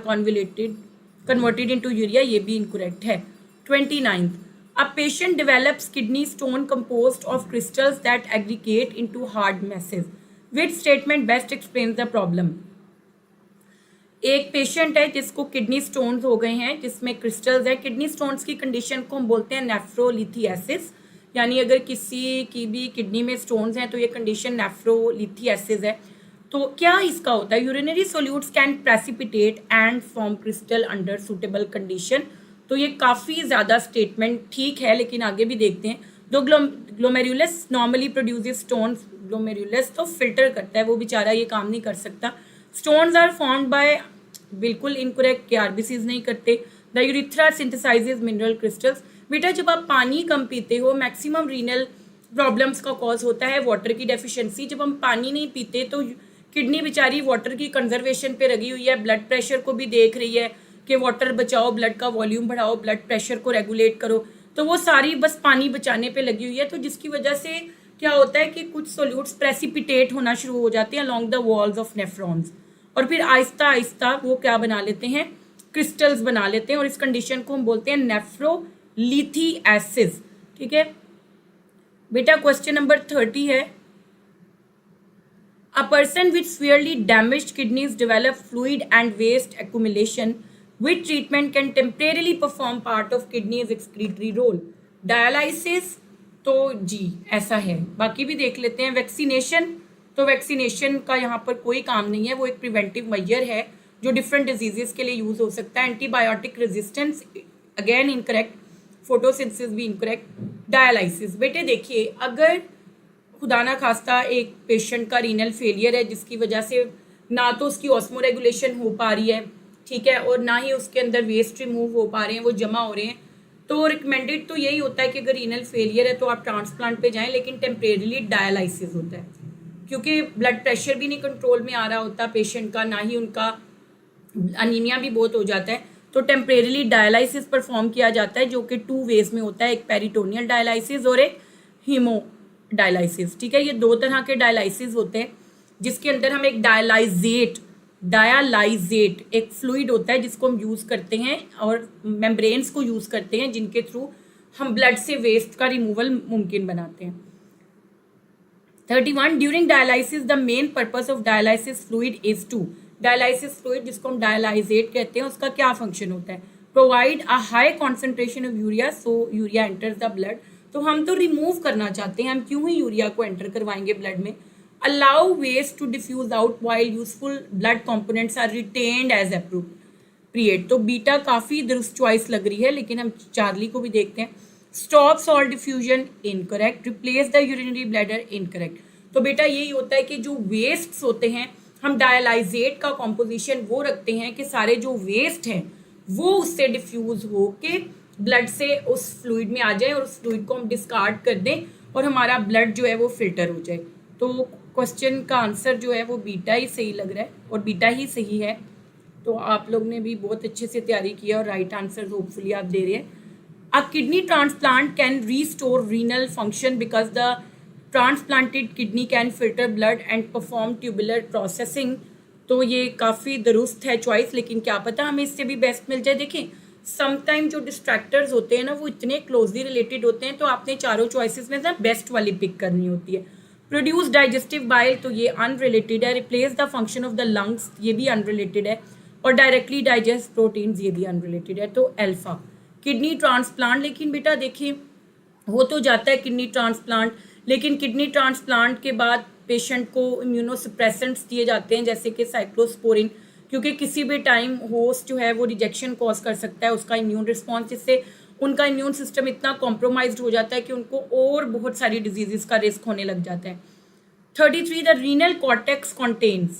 converted into urea, ये भी इनकरेक्ट है। 29. A patient develops kidney stone composed of crystals that aggregate into hard masses. Which statement best explains the problem? एक पेशेंट है जिसको किडनी स्टोन्स हो गए हैं, जिसमें क्रिस्टल्स है। किडनी स्टोन्स की कंडीशन को हम बोलते हैं नेफ्रोलिथियासिस, यानी अगर किसी की भी किडनी में स्टोन्स हैं तो ये कंडीशन नेफ्रोलिथियासिस है। तो क्या इसका होता है, urinary solutes can precipitate and form crystal under suitable condition. तो ये काफ़ी ज़्यादा स्टेटमेंट ठीक है, लेकिन आगे भी देखते हैं। दो glomerulus normally produces stones, glomerulus तो फिल्टर करता है, वो बेचारा ये काम नहीं कर सकता। स्टोन्स आर फॉर्म्ड बाय, बिल्कुल इनकरेक्ट, के आरबीसीज नहीं करते। The urethra सिंथेसाइजेज mineral crystals. बेटा जब आप पानी कम पीते हो, मैक्सिमम रीनल प्रॉब्लम्स का कॉज होता है वाटर की डेफिशिएंसी। जब हम पानी नहीं पीते तो किडनी बेचारी वाटर की कंजर्वेशन पे लगी हुई है, ब्लड प्रेशर को भी देख रही है कि वाटर बचाओ, ब्लड का वॉल्यूम बढ़ाओ, ब्लड प्रेशर को रेगुलेट करो, तो वो सारी बस पानी बचाने पे लगी हुई है। तो जिसकी वजह से क्या होता है कि कुछ सोल्यूट्स प्रेसिपिटेट होना शुरू हो जाते हैं along the walls of nephrons, और फिर आहिस्ता आहिस्ता वो क्या बना लेते हैं, क्रिस्टल्स बना लेते हैं, और इस कंडीशन को हम बोलते हैं नेफ्रोलिथियासिस। ठीक है बेटा, क्वेश्चन नंबर 30 है, A person with severely damaged kidneys develop fluid and waste accumulation. Which treatment can temporarily perform part of kidney's excretory role? Dialysis तो जी ऐसा है, बाकी भी देख लेते हैं। वैक्सीनेशन, तो वैक्सीनेशन का यहाँ पर कोई काम नहीं है, वो एक प्रिवेंटिव मेजर है जो डिफरेंट डिजीजेस के लिए यूज हो सकता है। Antibiotic resistance again incorrect, photosynthesis भी इनकरेक्ट। डायलिसिस, बेटे देखिए अगर खुदा ना खास्ता एक पेशेंट का रीनल फेलियर है जिसकी वजह से ना तो उसकी ऑस्मो रेगुलेशन हो पा रही है, ठीक है, और ना ही उसके अंदर वेस्ट रिमूव हो पा रहे हैं, वो जमा हो रहे हैं, तो रिकमेंडेड तो यही होता है कि अगर रीनल फेलियर है तो आप ट्रांसप्लांट पे जाएं, लेकिन टेम्परेरीली डायलिसिस होता है, क्योंकि ब्लड प्रेशर भी नहीं कंट्रोल में आ रहा होता पेशेंट का, ना ही उनका अनीमिया भी बहुत हो जाता है, तो टेम्परेरीली डायलिसिस परफॉर्म किया जाता है, जो कि 2 वेज में होता है, एक पेरिटोनियल डायलिसिस और एक हीमो डायलिसिस। ठीक है, ये 2 तरह के डायलिसिस होते हैं, जिसके अंदर हम एक डायलाइजेट एक फ्लूइड होता है जिसको हम यूज़ करते हैं, और मेम्ब्रेन्स को यूज़ करते हैं, जिनके थ्रू हम ब्लड से वेस्ट का रिमूवल मुमकिन बनाते हैं। 31. During dialysis the main purpose of dialysis fluid is to, dialysis fluid जिसको हम डायलाइजेट कहते हैं, उसका क्या फंक्शन होता है, provide a high concentration of urea, so urea enters the blood. तो हम तो रिमूव करना चाहते हैं, हम क्यों ही यूरिया को एंटर करवाएंगे ब्लड में। Allow waste to diffuse out while useful blood components are retained as appropriate. तो बीटा काफ़ी दुरुस्त चॉइस लग रही है, लेकिन हम चार्ली को भी देखते हैं। Stop salt diffusion incorrect, replace the urinary bladder incorrect. तो बेटा यही होता है कि जो वेस्ट्स होते हैं, हम डायलाइजेट का कॉम्पोजिशन वो रखते हैं कि सारे जो वेस्ट हैं वो उससे डिफ्यूज हो के ब्लड से उस फ्लूइड में आ जाए, और उस फ्लूइड को हम डिस्कार्ड कर दें और हमारा ब्लड जो है वो फिल्टर हो जाए। तो क्वेश्चन का आंसर जो है वो बीटा ही सही लग रहा है, और बीटा ही सही है। तो आप लोग ने भी बहुत अच्छे से तैयारी किया और राइट आंसर होपफुली आप दे रहे हैं। A kidney transplant can restore renal function because the transplanted kidney can filter blood and perform tubular processing. तो ये काफ़ी दुरुस्त है चॉइस, लेकिन क्या पता हमें इससे भी बेस्ट मिल जाए। देखें समटाइम जो डिस्ट्रैक्टर्स होते हैं ना, वो इतने क्लोजली रिलेटेड होते हैं, तो आपने चारों चॉइसेस में से बेस्ट वाली पिक करनी होती है। प्रोड्यूस डाइजेस्टिव बाइल, तो ये अनरिलेटेड है। Replace the function of the lungs, ये भी अनरिलेटेड है। और डायरेक्टली डाइजेस्ट प्रोटीन्स, ये भी अनरिलेटेड है। तो अल्फा। किडनी ट्रांसप्लांट, लेकिन बेटा देखिए हो तो जाता है किडनी ट्रांसप्लांट, लेकिन किडनी ट्रांसप्लांट के बाद पेशेंट को इम्यूनोसप्रेसेंट्स दिए जाते हैं जैसे कि साइक्लोस्पोरिन, क्योंकि किसी भी टाइम होस्ट जो है वो रिजेक्शन कॉज कर सकता है उसका इम्यून रिस्पॉन्स, जिससे उनका इम्यून सिस्टम इतना कॉम्प्रोमाइज्ड हो जाता है कि उनको और बहुत सारी डिजीजेस का रिस्क होने लग जाता है। 33, the renal cortex contains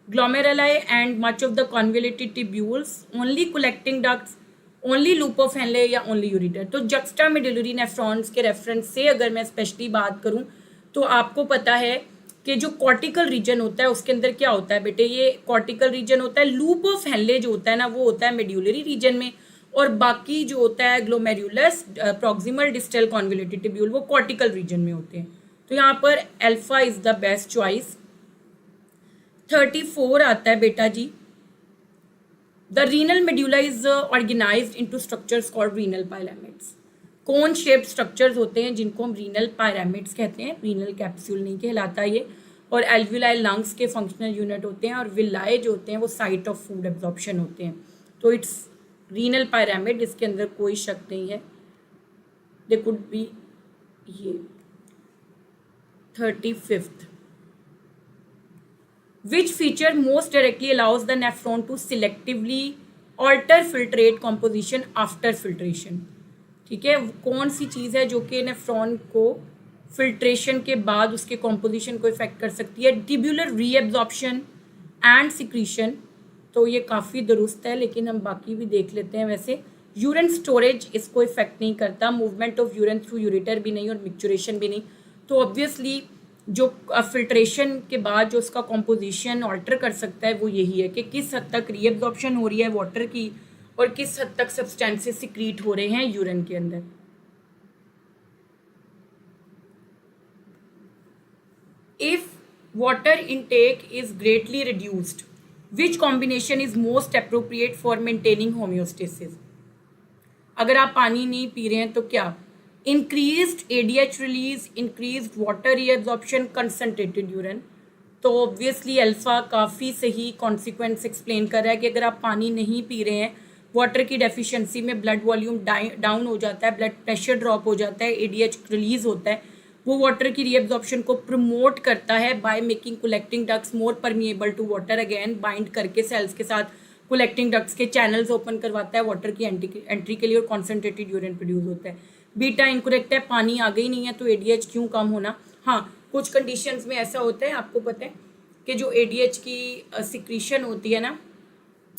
glomeruli and much of the convoluted tubules, only collecting ducts, only loop of Henle या only ureter। तो juxtamedullary nephrons के रेफरेंस से अगर मैं स्पेशली बात करूं तो आपको पता है कि जो कॉर्टिकल रीजन होता है उसके अंदर क्या होता है बेटे, ये कॉर्टिकल रीजन होता है, लूप ऑफ हेनले जो होता है ना वो होता है मेड्यूलरी रीजन में, और बाकी जो होता है glomerulus proximal distal convoluted tubule वो कॉर्टिकल रीजन में होते हैं। तो यहाँ पर alpha is the best choice. 34 आता है बेटा जी, the renal medulla is organized into structures called renal pyramids. Cone shaped structures होते हैं जिनको हम रीनल पायरामिड्स कहते हैं, रीनल कैप्सूल नहीं कहलाता ये। और एल्विलाई लंग्स के फंक्शनल यूनिट होते हैं, और विलाई जो होते हैं वो साइट ऑफ फूड एब्जॉर्प्शन होते हैं। तो इट्स रीनल पायरामिड, इसके अंदर कोई शक नहीं है। दे कुड बी ये 35th, which feature most directly allows the nephron to selectively alter filtrate composition after filtration। ठीक है, कौन सी चीज़ है जो कि नेफ्रॉन को फिल्ट्रेशन के बाद उसके कॉम्पोजिशन को इफेक्ट कर सकती है? ट्यूब्यूलर रीएब्जॉर्प्शन एंड सिक्रीशन, तो ये काफ़ी दुरुस्त है, लेकिन हम बाकी भी देख लेते हैं। वैसे यूरिन स्टोरेज इसको इफेक्ट नहीं करता, movement of urine through ureter भी नहीं और मिक्चुरेशन भी नहीं। तो ऑब्वियसली जो फिल्ट्रेशन के बाद जो उसका कॉम्पोजिशन ऑल्टर कर सकता है वो यही है कि किस हद तक रीएब्जॉर्प्शन हो रही है वाटर की और किस हद तक सब्सटेंसेस सिक्रीट हो रहे हैं यूरिन के अंदर। If water intake is greatly reduced, which combination is most appropriate for maintaining homeostasis? अगर आप पानी नहीं पी रहे हैं तो क्या? Increased ADH release, increased water reabsorption, concentrated urine. तो ऑब्वियसली अल्फा काफ़ी सही कॉन्सिक्वेंस एक्सप्लेन कर रहा है कि अगर आप पानी नहीं पी रहे हैं, वाटर की डेफिशिएंसी में ब्लड वॉल्यूम डाउन हो जाता है, ब्लड प्रेशर ड्रॉप हो जाता है, ADH रिलीज होता है, वो वाटर की रीअब्जॉर्प्शन को प्रमोट करता है by making collecting ducts more permeable to water, again bind करके सेल्स के साथ कलेक्टिंग डक्ट्स के चैनल्स ओपन करवाता है वाटर की एंट्री के लिए, और कॉन्सेंट्रेटेड यूरिन प्रोड्यूस होता है। बीटा इनकरेक्ट है, पानी आ गई नहीं है तो ADH क्यों कम होना? हाँ, कुछ कंडीशंस में ऐसा होता है, आपको पता है कि जो ADH की सिक्रीशन होती है ना,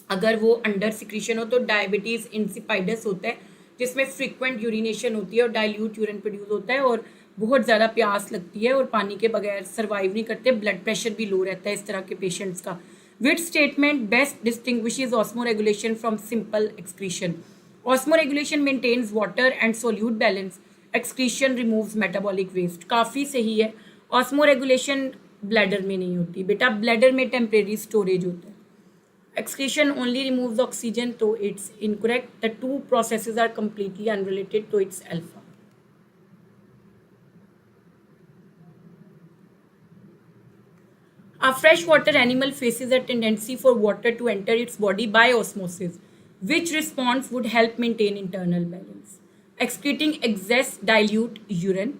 अगर वो अंडर सिक्रीशन हो तो डायबिटीज़ इंसिपाइडस होता है, जिसमें फ्रीक्वेंट यूरिनेशन होती है और डाइल्यूट यूरिन प्रोड्यूस होता है और बहुत ज़्यादा प्यास लगती है और पानी के बगैर सर्वाइव नहीं करते, ब्लड प्रेशर भी लो रहता है इस तरह के पेशेंट्स का। Which statement best distinguishes osmoregulation from simple excretion? Osmoregulation maintains water and solute balance, excretion removes metabolic waste. काफ़ी सही है। ऑस्मोरेगुलेशन ब्लैडर में नहीं होती बेटा, ब्लैडर में टेम्परेरी स्टोरेज होता है। एक्सक्रीशन ओनली रिमूव्स ऑक्सीजन, तो it's incorrect. The two processes are completely unrelated, तो it's alpha. A freshwater animal faces a tendency for water to enter its body by osmosis. Which response would help maintain internal balance? Excreting excess dilute urine,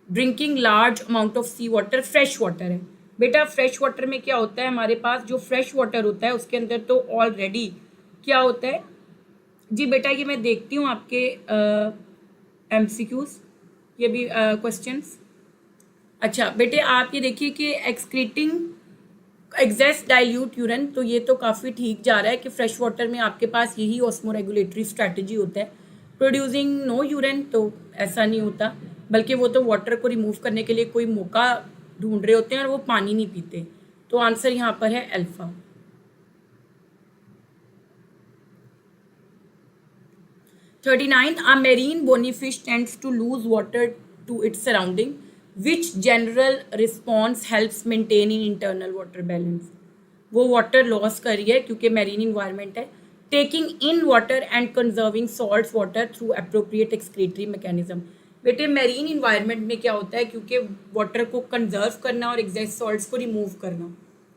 drinking large amount of sea water, fresh water है बेटा। Fresh water में क्या होता है, हमारे पास जो fresh water होता है उसके अंदर तो ऑलरेडी क्या होता है जी बेटा, ये मैं देखती हूँ आपके MCQs, ये भी क्वेश्चंस। अच्छा बेटे, आप ये देखिए कि एक्सक्रीटिंग एक्सेस डाइल्यूट यूरिन, तो ये तो काफ़ी ठीक जा रहा है कि फ्रेश वाटर में आपके पास यही ऑस्मोरेगुलेटरी स्ट्रैटेजी होता है। प्रोड्यूसिंग नो यूरिन, तो ऐसा नहीं होता, बल्कि वो तो वाटर को रिमूव करने के लिए कोई मौका ढूंढ रहे होते हैं और वो पानी नहीं पीते। तो आंसर यहाँ पर है alpha. 39, a marine bony fish tends to lose water to its surrounding. Which general response helps maintain in internal water balance? वो वाटर लॉस कर रही है क्योंकि मैरीन इन्वायरमेंट है। Taking in water and conserving salt water through appropriate excretory mechanism. बेटे marine environment में क्या होता है, क्योंकि वाटर को कंजर्व करना और एक्सेस सॉल्ट्स को रिमूव करना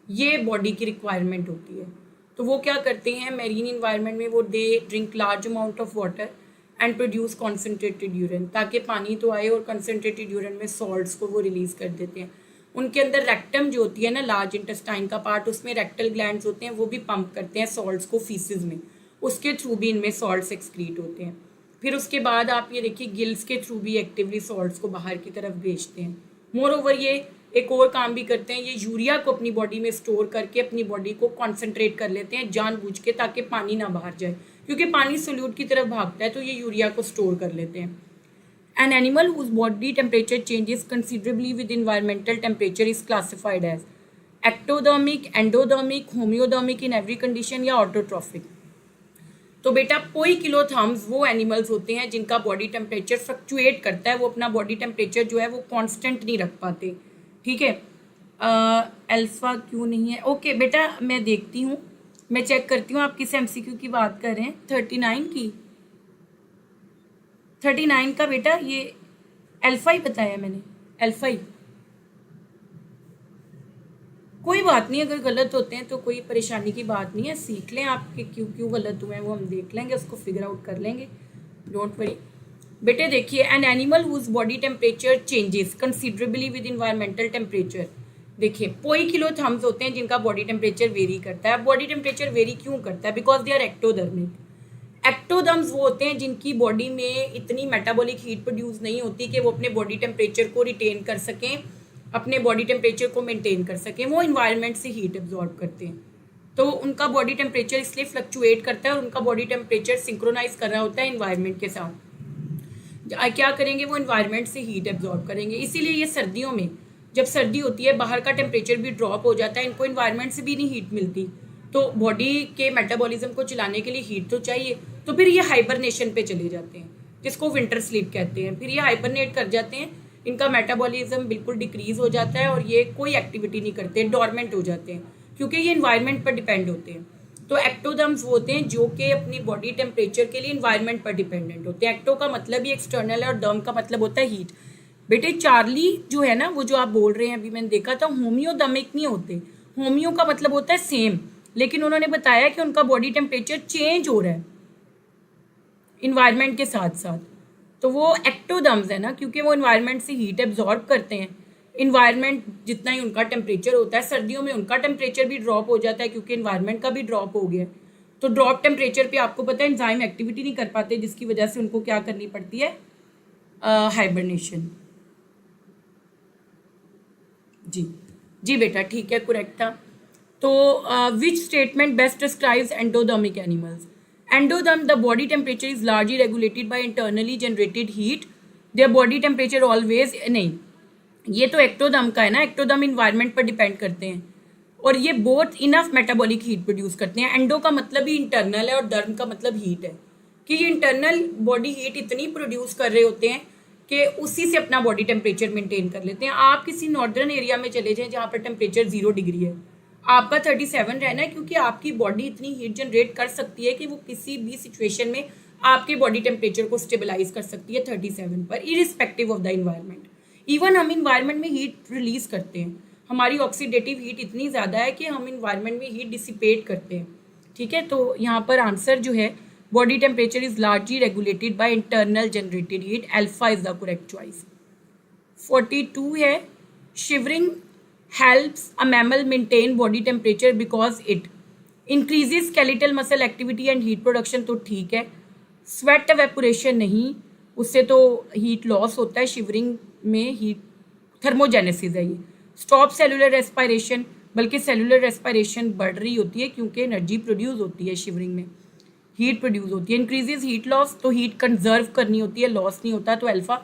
ये बॉडी की रिक्वायरमेंट होती है। तो वो क्या करते हैं मैरीन इन्वायरमेंट में, वो they drink large amount of water and produce concentrated urine, ताकि पानी तो आए और कंसनट्रेटेड यूरिन में सॉल्ट्स को वो रिलीज़ कर देते हैं। उनके अंदर रेक्टम जो होती है ना, लार्ज इंटेस्टाइन का पार्ट, उसमें रेक्टल ग्लैंड्स होते हैं, वो भी पंप करते हैं सॉल्ट्स को फीसिस में, उसके थ्रू भी इनमें सॉल्ट्स एक्सक्रीट होते हैं। फिर उसके बाद आप ये देखिए गिल्स के थ्रू भी एक्टिवली सॉल्ट्स को बाहर की तरफ भेजते हैं। मोर ओवर ये एक और काम भी करते हैं, ये यूरिया को अपनी बॉडी में स्टोर करके अपनी बॉडी को कॉन्सेंट्रेट कर लेते हैं जानबूझ के, ताकि पानी ना बाहर जाए, क्योंकि पानी सोल्यूट की तरफ भागता है तो ये यूरिया को स्टोर कर लेते हैं। An animal whose body temperature changes considerably with environmental temperature is classified as ectothermic, endothermic, homeothermic in every condition या autotrophic। तो बेटा पोइकिलोथर्म्स वो एनिमल्स होते हैं जिनका बॉडी टेम्परेचर फ्लक्चुएट करता है, वो अपना बॉडी टेम्परेचर जो है वो कांस्टेंट नहीं रख पाते। ठीक है, अल्फा क्यों नहीं है? ओके बेटा मैं देखती हूँ, मैं चेक करती हूँ आप किस एमसीक्यू की बात कर रहे हैं। 39 की, 39 का बेटा ये अल्फा ही बताया मैंने, अल्फा ही। कोई बात नहीं, अगर गलत होते हैं तो कोई परेशानी की बात नहीं है, सीख लें आपके क्यों गलत हुए हैं वो हम देख लेंगे, उसको फिगर आउट कर लेंगे, डोंट वरी। बेटे देखिए, an animal whose body temperature changes considerably with environmental temperature. देखिए पोइकिलोथर्म्स होते हैं जिनका बॉडी टेम्परेचर वेरी करता है। बॉडी टेम्परेचर वेरी क्यों करता है? Because they are एक्टोधर्मिक। एक्टोधर्म्स वो होते हैं जिनकी बॉडी में इतनी मेटाबॉलिक हीट प्रोड्यूस नहीं होती कि वो अपने बॉडी टेम्परेचर को रिटेन कर सकें, अपने बॉडी टेम्परेचर को मेंटेन कर सकें, वो इन्वायरमेंट से हीट एब्जॉर्ब करते हैं। तो उनका बॉडी टेम्परेचर इसलिए फ्लक्चुएट करता है और उनका बॉडी टेम्परेचर सिंक्रोनाइज कर रहा होता है इन्वायरमेंट के साथ। क्या करेंगे? वो इन्वायरमेंट से हीट एब्जॉर्ब करेंगे। इसीलिए ये सर्दियों में जब सर्दी होती है बाहर का टेम्परेचर भी ड्रॉप हो जाता है, इनको इन्वायरमेंट से भी नहीं हीट मिलती, तो बॉडी के मेटाबॉलिज्म को चलाने के लिए हीट तो चाहिए, तो फिर ये हाइबरनेशन पे चले जाते हैं, जिसको विंटर स्लीप कहते हैं। फिर ये हाइबरनेट कर जाते हैं, इनका मेटाबॉलिज्म बिल्कुल डिक्रीज हो जाता है और ये कोई एक्टिविटी नहीं करते, डॉर्मेंट हो जाते हैं, क्योंकि ये इन्वायरमेंट पर डिपेंड होते हैं। तो एक्टोधर्म्स वो होते हैं जो कि अपनी बॉडी टेम्परेचर के लिए इन्वायरमेंट पर डिपेंडेंट होते हैं। एक्टो का मतलब ही एक्सटर्नल है और दर्म का मतलब होता है हीट। बेटे चार्ली जो है ना, वो जो आप बोल रहे हैं अभी मैंने देखा था, होम्योदर्मिक नहीं होते। होम्यो का मतलब होता है सेम, लेकिन उन्होंने बताया कि उनका बॉडी टेम्परेचर चेंज हो रहा है इन्वायरमेंट के साथ साथ, तो वो एक्टोधर्म्स है ना, क्योंकि वो इन्वायरमेंट से हीट एब्जॉर्ब करते हैं। इन्वायरमेंट जितना ही उनका टेम्परेचर होता है, सर्दियों में उनका टेम्परेचर भी ड्रॉप हो जाता है क्योंकि इन्वायरमेंट का भी ड्रॉप हो गया। तो ड्रॉप टेम्परेचर पे आपको पता है एंजाइम एक्टिविटी नहीं कर पाते, जिसकी वजह से उनको क्या करनी पड़ती है? हाइबरनेशन। जी बेटा ठीक है, करेक्ट था। तो which statement best describes endothermic animals? Endotherm, the body temperature is largely regulated by internally generated heat, their body temperature always, नहीं ये तो एक्टोधर्म का है ना, एक्टोधर्म इन्वायरमेंट पर डिपेंड करते हैं और ये both enough metabolic heat produce करते हैं। एंडो का मतलब ही इंटरनल है और धर्म का मतलब हीट है, कि ये इंटरनल बॉडी हीट इतनी प्रोड्यूस कर रहे होते हैं कि उसी से अपना बॉडी टेम्परेचर मेंटेन कर लेते हैं। आप किसी नॉर्दर्न एरिया में चले जाएं जहाँ पर टेम्परेचर 0 डिग्री है, आपका 37 रहना है, क्योंकि आपकी बॉडी इतनी हीट जनरेट कर सकती है कि वो किसी भी सिचुएशन में आपके बॉडी टेम्परेचर को स्टेबलाइज कर सकती है 37 पर, irrespective of the environment. Even हम इन्वायरमेंट में हीट रिलीज करते हैं, हमारी ऑक्सीडेटिव हीट इतनी ज़्यादा है कि हम इन्वायरमेंट में हीट डिसिपेट करते हैं। ठीक है, तो यहाँ पर आंसर जो है body temperature is largely regulated by internal generated heat, alpha is the correct choice. 42 है, shivering helps a mammal maintain body temperature because it increases skeletal muscle activity and heat production, तो ठीक है। Sweat evaporation नहीं, उससे तो heat loss होता है, shivering में हीट थर्मोजेनेसिस है ये। स्टॉप सेलुलर रेस्पायरेशन, बल्कि सेलुलर रेस्पायरेशन बढ़ रही होती है क्योंकि एनर्जी प्रोड्यूस होती है, शिवरिंग में हीट प्रोड्यूस होती है। इंक्रीजेज हीट लॉस, तो हीट कंजर्व करनी होती है, लॉस नहीं होता, तो अल्फा।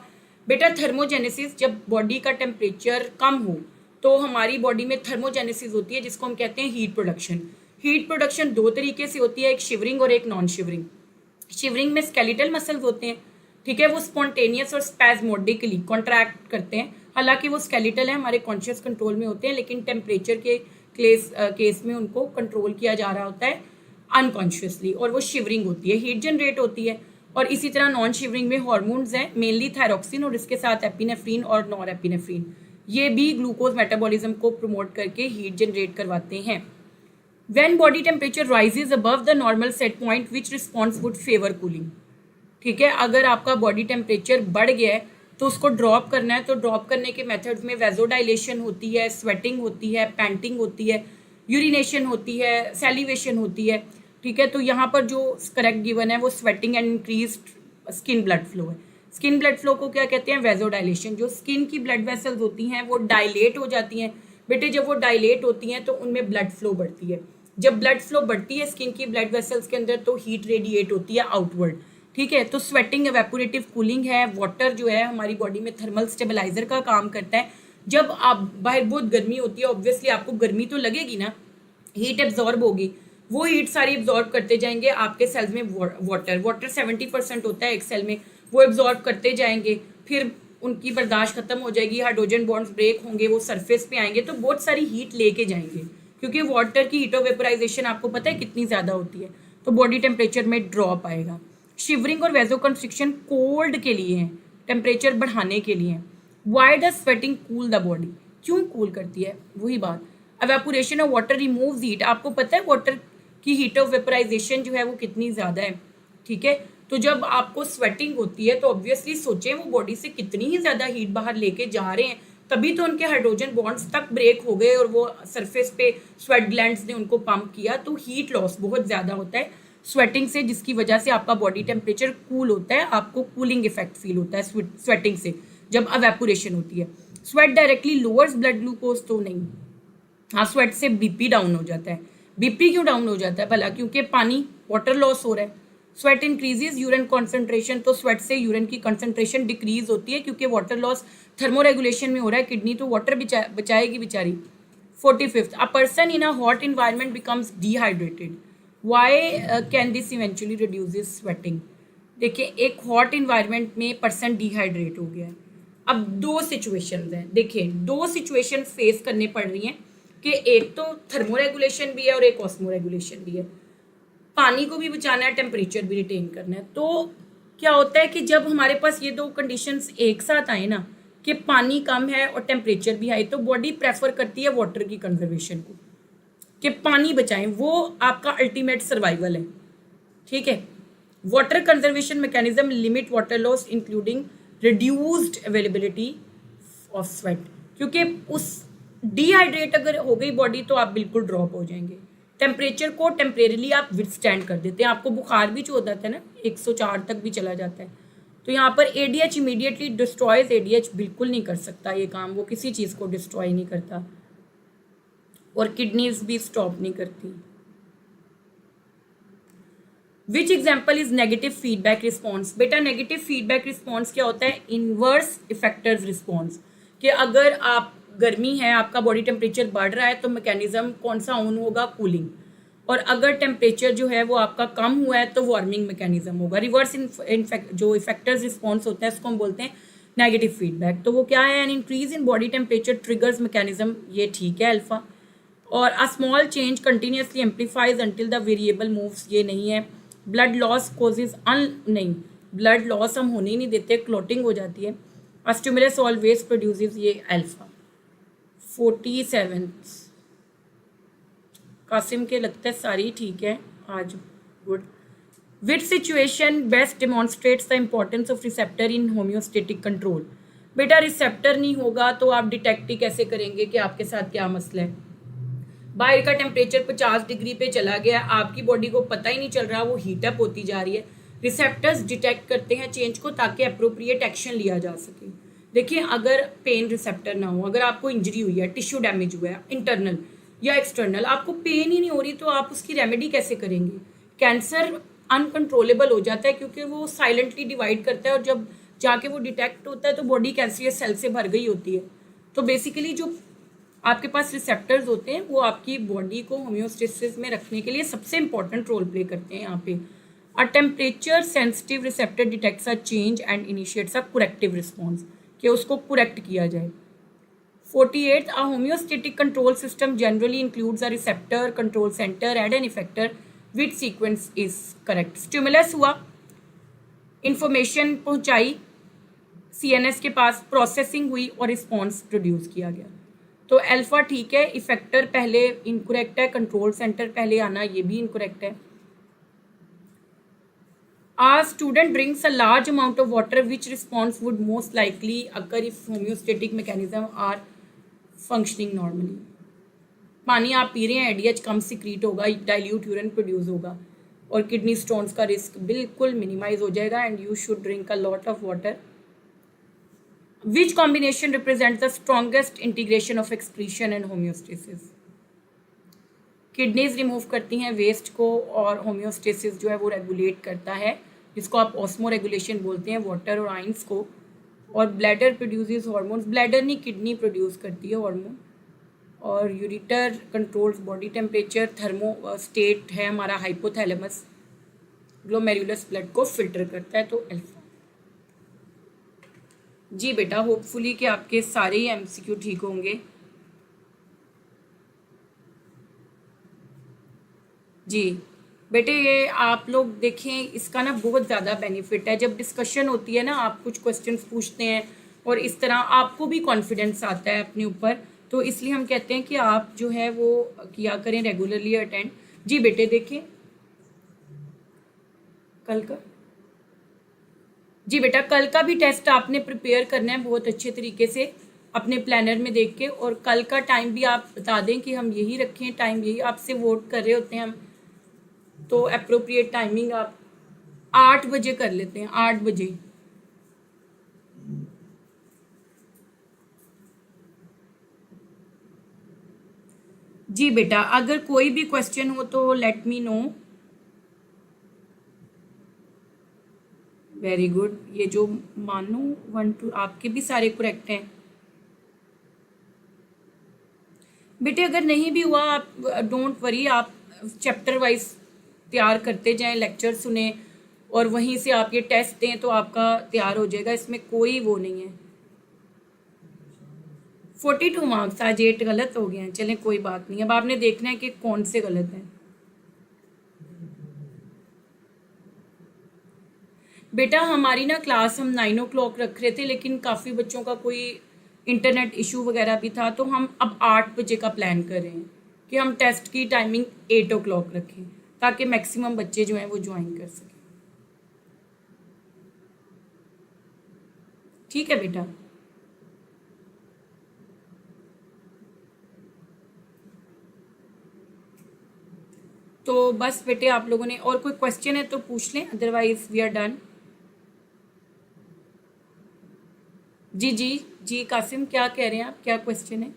बेटा थर्मोजेनेसिस, जब बॉडी का टेम्परेचर कम हो तो हमारी बॉडी में थर्मोजेनेसिस होती है, जिसको हम कहते हैं हीट प्रोडक्शन। हीट प्रोडक्शन 2 तरीके से होती है, एक शिवरिंग और एक नॉन शिवरिंग। शिवरिंग में स्केलेटल मसल्स होते हैं, ठीक है, वो स्पॉन्टेनियस और स्पैज्मोडिकली कॉन्ट्रैक्ट करते हैं, हालांकि वो स्केलेटल है, हमारे कॉन्शियस कंट्रोल में होते हैं, लेकिन टेम्परेचर के केस में उनको कंट्रोल किया जा रहा होता है अनकॉन्शियसली, और वो शिवरिंग होती है, हीट जनरेट होती है। और इसी तरह नॉन शिवरिंग में हॉर्मोन्स हैं, मेनली थायरोक्सिन और इसके साथ एपिनेफ्रीन और नॉर एपिनेफ्रीन, ये भी ग्लूकोज मेटाबॉलिज्म को प्रमोट करके हीट जनरेट करवाते हैं। When body temperature rises above the normal set point which response would favour cooling, ठीक है, अगर आपका बॉडी टेम्परेचर बढ़ गया है तो उसको ड्रॉप करना है, तो ड्रॉप करने के मेथड्स में वेजोडाइलेशन होती है, स्वेटिंग होती है, पैंटिंग होती है, यूरिनेशन होती है, सैलिवेशन होती है। ठीक है, तो यहाँ पर जो करेक्ट गिवन है वो sweating and increase skin blood flow है। स्किन ब्लड फ्लो को क्या कहते हैं? वेजोडाइलेशन। जो स्किन की ब्लड वेसल्स होती हैं वो डायलेट हो जाती हैं बेटे। जब वो डायलेट होती हैं तो उनमें ब्लड फ्लो बढ़ती है। जब ब्लड फ्लो बढ़ती है स्किन की ब्लड वेसल्स के अंदर तो हीट रेडिएट होती है आउटवर्ड। ठीक है, तो स्वेटिंग एवेपोरेटिव कूलिंग है। वाटर जो है हमारी बॉडी में थर्मल स्टेबलाइजर का काम करता है। जब आप बाहर बहुत गर्मी होती है, ऑब्वियसली आपको गर्मी तो लगेगी ना, हीट एब्जॉर्ब होगी, वो हीट सारी एब्जॉर्ब करते जाएंगे आपके सेल्स में। वाटर 70% होता है एक सेल में, वो एब्जॉर्ब करते जाएंगे, फिर उनकी बर्दाश्त खत्म हो जाएगी, हाइड्रोजन बॉन्ड्स ब्रेक होंगे, वो सरफेस पे आएंगे तो बहुत सारी हीट लेके जाएंगे, क्योंकि वाटर की हीट ऑफ वेपोराइजेशन आपको पता है कितनी ज़्यादा होती है, तो बॉडी टेम्परेचर में ड्रॉप आएगा। शिवरिंग और वेजो कंस्ट्रिक्शन कोल्ड के लिए है, टेम्परेचर बढ़ाने के लिए। Why does sweating cool the body? क्यों कूल करती है? वही बात, evaporation of water removes heat. आपको पता है वाटर की हीट ऑफ वेपोराइजेशन जो है वो कितनी ज़्यादा है। ठीक है, तो जब आपको स्वेटिंग होती है तो ऑब्वियसली सोचें वो बॉडी से कितनी ही ज़्यादा हीट बाहर लेके जा रहे हैं, तभी तो उनके हाइड्रोजन बॉन्ड्स तक ब्रेक हो गए और वो सरफेस पे स्वेट ग्लैंड्स ने उनको पंप किया, तो हीट लॉस बहुत ज़्यादा होता है स्वेटिंग से, जिसकी वजह से आपका बॉडी टेम्परेचर कूल होता है, आपको कूलिंग इफेक्ट फील होता है स्वेटिंग से जब एवेपोरेशन होती है। Sweat directly lowers blood glucose तो नहीं, हाँ स्वेट से बीपी डाउन हो जाता है। बीपी क्यों डाउन हो जाता है भला? क्योंकि पानी, वाटर लॉस हो रहा है। स्वेट इंक्रीजेज यूरिन कॉन्सेंट्रेशन, तो स्वेट से यूरिन की कॉन्सेंट्रेशन डिक्रीज होती है क्योंकि वाटर लॉस थर्मोरेगुलेशन में हो रहा है। किडनी तो वाटर बचाएगी बेचारी। 45th, a person in a hot environment becomes dehydrated. Why can this eventually reduces sweating? देखिए, एक हॉट इन्वायरमेंट में पर्सन डिहाइड्रेट हो गया है। अब दो सिचुएशंस हैं, देखिए दो सिचुएशन फेस करने पड़ रही हैं कि एक तो थर्मोरेगुलेशन भी है और एक ऑस्मोरेगुलेशन भी है। पानी को भी बचाना है, टेम्परेचर भी रिटेन करना है। तो क्या होता है कि जब हमारे पास ये दो कंडीशंस एक साथ आए ना, कि पानी कम है और टेम्परेचर भी हाई, तो बॉडी प्रेफर करती है वाटर की कंजर्वेशन को, कि पानी बचाएं, वो आपका अल्टीमेट सर्वाइवल है। ठीक है, water conservation mechanism limit water loss including reduced availability of sweat, क्योंकि उस डिहाइड्रेट अगर हो गई बॉडी तो आप बिल्कुल ड्रॉप हो जाएंगे। टेम्परेचर को टेम्परेरीली आप विथस्टैंड कर देते हैं। आपको बुखार भी जो होता है ना 104 तक भी चला जाता है, तो यहाँ पर एडीएच इमीडिएटली डिस्ट्रॉयज। एडीएच बिल्कुल नहीं कर सकता ये काम, वो किसी चीज़ को डिस्ट्रॉय नहीं करता और किडनीज भी स्टॉप नहीं करती। विच example is negative feedback response? बेटा नेगेटिव फीडबैक रिस्पॉन्स क्या होता है? इनवर्स इफेक्टर्स रिस्पॉन्स, कि अगर आप गर्मी है, आपका बॉडी टेम्परेचर बढ़ रहा है तो मैकेनिज्म कौन सा ऑन होगा? कूलिंग। और अगर टेम्परेचर जो है वो आपका कम हुआ है तो वार्मिंग मैकेनिज्म होगा। रिवर्स जो इफेक्टर्स रिस्पॉन्स होता है उसको हम बोलते हैं नेगेटिव फीडबैक। तो वो क्या है? An increase in body temperature triggers mechanism, ये ठीक है अल्फा। और a small change continuously amplifies until the variable moves, ये नहीं है। ब्लड लॉस कोजेज नहीं, ब्लड लॉस हम होने ही नहीं देते, क्लॉटिंग हो जाती है। अ स्टिमुलस ऑलवेज प्रोड्यूसेस, ये अल्फा। 47 कासिम के लगता है सारी ठीक है आज, good. Which situation best demonstrates the importance of receptor in homeostatic control? बेटा रिसेप्टर नहीं होगा तो आप डिटेक्ट ही कैसे करेंगे कि आपके साथ क्या मसला है? बाहर का टेम्परेचर 50 डिग्री पे चला गया, आपकी बॉडी को पता ही नहीं चल रहा, वो हीटअप होती जा रही है। रिसेप्टर्स डिटेक्ट करते हैं चेंज को ताकि अप्रोप्रिएट एक्शन लिया जा सके। देखिए, अगर पेन रिसेप्टर ना हो, अगर आपको इंजरी हुई है, टिश्यू डैमेज हुआ है, इंटरनल या एक्सटर्नल, आपको पेन ही नहीं हो रही तो आप उसकी रेमेडी कैसे करेंगे? कैंसर अनकंट्रोलेबल हो जाता है क्योंकि वो साइलेंटली डिवाइड करता है और जब जाके वो डिटेक्ट होता है तो बॉडी कैंसरियस सेल से भर गई होती है। तो बेसिकली जो आपके पास रिसेप्टर्स होते हैं वो आपकी बॉडी को होम्योस्टेसिस में रखने के लिए सबसे इंपॉर्टेंट रोल प्ले करते हैं। यहाँ पे a temperature sensitive receptor detects a change and initiates a corrective response, कि उसको करेक्ट किया जाए। 48 a homeostatic control system generally includes a receptor, control centre and an effector which sequence is correct? Stimulus हुआ, information पहुंचाई CNS के पास, processing हुई और रिस्पॉन्स प्रोड्यूस किया गया। तो अल्फा ठीक है, इफेक्टर पहले इनकरेक्ट है, कंट्रोल सेंटर पहले आना ये भी इनकरेक्ट है। A student drinks a large amount of water, which response would most likely occur if homeostatic mechanism are functioning normally? पानी आप पी रहे हैं, एडीएच कम सिक्रीट होगा, डाइल्यूट यूरिन प्रोड्यूस होगा और किडनी स्टोन्स का रिस्क बिल्कुल मिनिमाइज हो जाएगा and you should drink a lot of water. Which combination represents the strongest integration of excretion and homeostasis? Kidneys remove करती हैं वेस्ट को और होम्योस्टेसिस जो है वो रेगुलेट करता है, जिसको आप ऑस्मो रेगुलेशन बोलते हैं, वाटर और आइंस को. और ब्लैडर प्रोड्यूसेस हार्मोन्स, ब्लैडर नहीं किडनी प्रोड्यूस करती है हार्मोन. और ureter controls body temperature. Thermo state है हमारा हाइपोथैलेमस, ग्लोमेरुलस ब्लड को फिल्टर करता है. तो अल्फा. जी बेटा, होपफुली कि आपके सारे ही एमसीक्यू ठीक होंगे. जी बेटे, ये आप लोग देखें, इसका ना बहुत ज़्यादा बेनिफिट है. जब डिस्कशन होती है ना, आप कुछ क्वेश्चंस पूछते हैं और इस तरह आपको भी कॉन्फिडेंस आता है अपने ऊपर, तो इसलिए हम कहते हैं कि आप जो है वो किया करें रेगुलरली अटेंड. जी बेटे देखें कल का. जी बेटा, कल का भी टेस्ट आपने प्रिपेयर करना है बहुत अच्छे तरीके से अपने प्लानर में देख के. और कल का टाइम भी आप बता दें कि हम यही रखें, टाइम यही आपसे वोट कर रहे होते हैं हम, तो अप्रोप्रिएट टाइमिंग आप 8 बजे कर लेते हैं. 8 बजे. जी बेटा, अगर कोई भी क्वेश्चन हो तो let me know. Very good. ये जो मानो 1 2 आपके भी सारे करेक्ट हैं बेटे. अगर नहीं भी हुआ आप डोंट वरी, आप चैप्टर वाइज तैयार करते जाएं, लेक्चर सुने और वहीं से आप ये टेस्ट दें तो आपका तैयार हो जाएगा. इसमें कोई वो नहीं है. 42 मार्क्स, आज 8 गलत हो गए हैं. चलें कोई बात नहीं. अब आपने देखना है कि कौन से गलत हैं. बेटा हमारी ना क्लास हम 9 o'clock रख रहे थे, लेकिन काफ़ी बच्चों का कोई इंटरनेट इशू वगैरह भी था, तो हम अब 8 बजे का प्लान कर रहे हैं कि हम टेस्ट की टाइमिंग 8 o'clock रखें, ताकि मैक्सिमम बच्चे जो हैं वो ज्वाइन कर सकें. ठीक है बेटा. तो बस बेटे, आप लोगों ने और कोई क्वेश्चन है तो पूछ लें, अदरवाइज वी आर डन. जी जी जी कासिम, क्या कह रहे हैं आप, क्या क्वेश्चन है?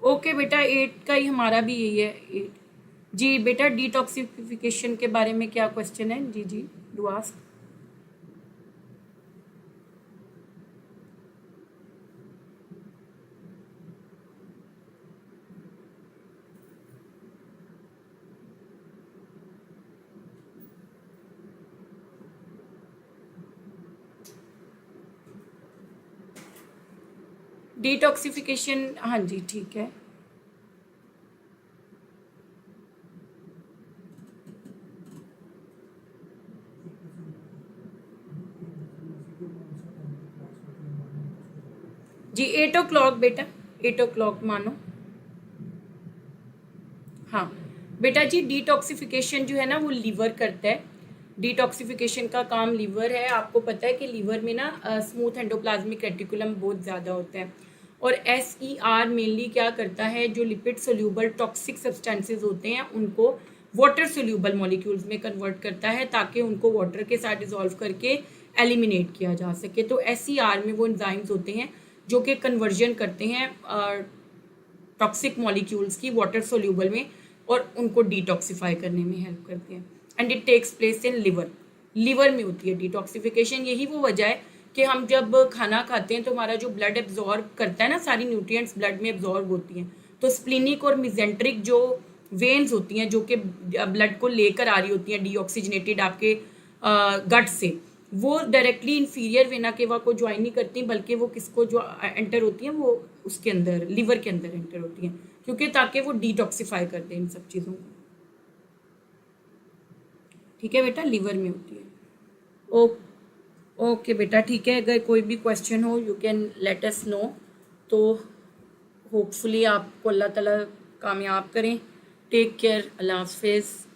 ओके बेटा, 8 का ही हमारा भी यही है. 8. जी बेटा, डिटॉक्सिफिकेशन के बारे में क्या क्वेश्चन है? जी जी डू आस्क. डिटॉक्सिफिकेशन, हाँ जी ठीक है. जी 8 o'clock बेटा, 8 o'clock मानो. हाँ बेटा जी, डिटॉक्सिफिकेशन जो है ना वो लीवर करता है. डिटॉक्सिफिकेशन का काम लीवर है. आपको पता है कि लीवर में ना स्मूथ एंडोप्लाज्मिक रेटिकुलम बहुत ज़्यादा होता है. और SER मेनली क्या करता है, जो लिपिड सोल्यूबल टॉक्सिक सब्सटेंसेज होते हैं उनको वाटर सोल्यूबल मॉलिक्यूल्स में कन्वर्ट करता है, ताकि उनको वाटर के साथ डिजोल्व करके एलिमिनेट किया जा सके. तो SER में वो एंजाइम्स होते हैं जो कि कन्वर्जन करते हैं टॉक्सिक मॉलिक्यूल्स की वाटर सोल्यूबल में और उनको डिटॉक्सिफाई करने में हेल्प करते हैं. And it takes place in liver. Liver में होती है डिटॉक्सिफिकेशन. यही वो वजह है कि हम जब खाना खाते हैं तो हमारा जो ब्लड एब्जॉर्ब करता है ना, सारी न्यूट्रिएंट्स ब्लड में एब्जॉर्ब होती हैं. तो स्प्लिनिक और मिजेंट्रिक जो वेन्स होती हैं जो कि ब्लड को लेकर आ रही होती हैं डीऑक्सीजनेटेड आपके गट से, वो डायरेक्टली इन्फीरियर वेना केवा को ज्वाइन नहीं करती, बल्कि वो किसको जो एंटर होती हैं वो उसके अंदर लिवर के अंदर एंटर होती हैं, क्योंकि ताकि वो डिटॉक्सिफाई कर दें इन सब चीज़ों को. ठीक है बेटा, लिवर में होती है. ओ ओके बेटा ठीक है. अगर कोई भी क्वेश्चन हो you can let us know. तो होपफुली आपको अल्लाह ताला कामयाब करें। टेक केयर, अल्लाह हाफिज़।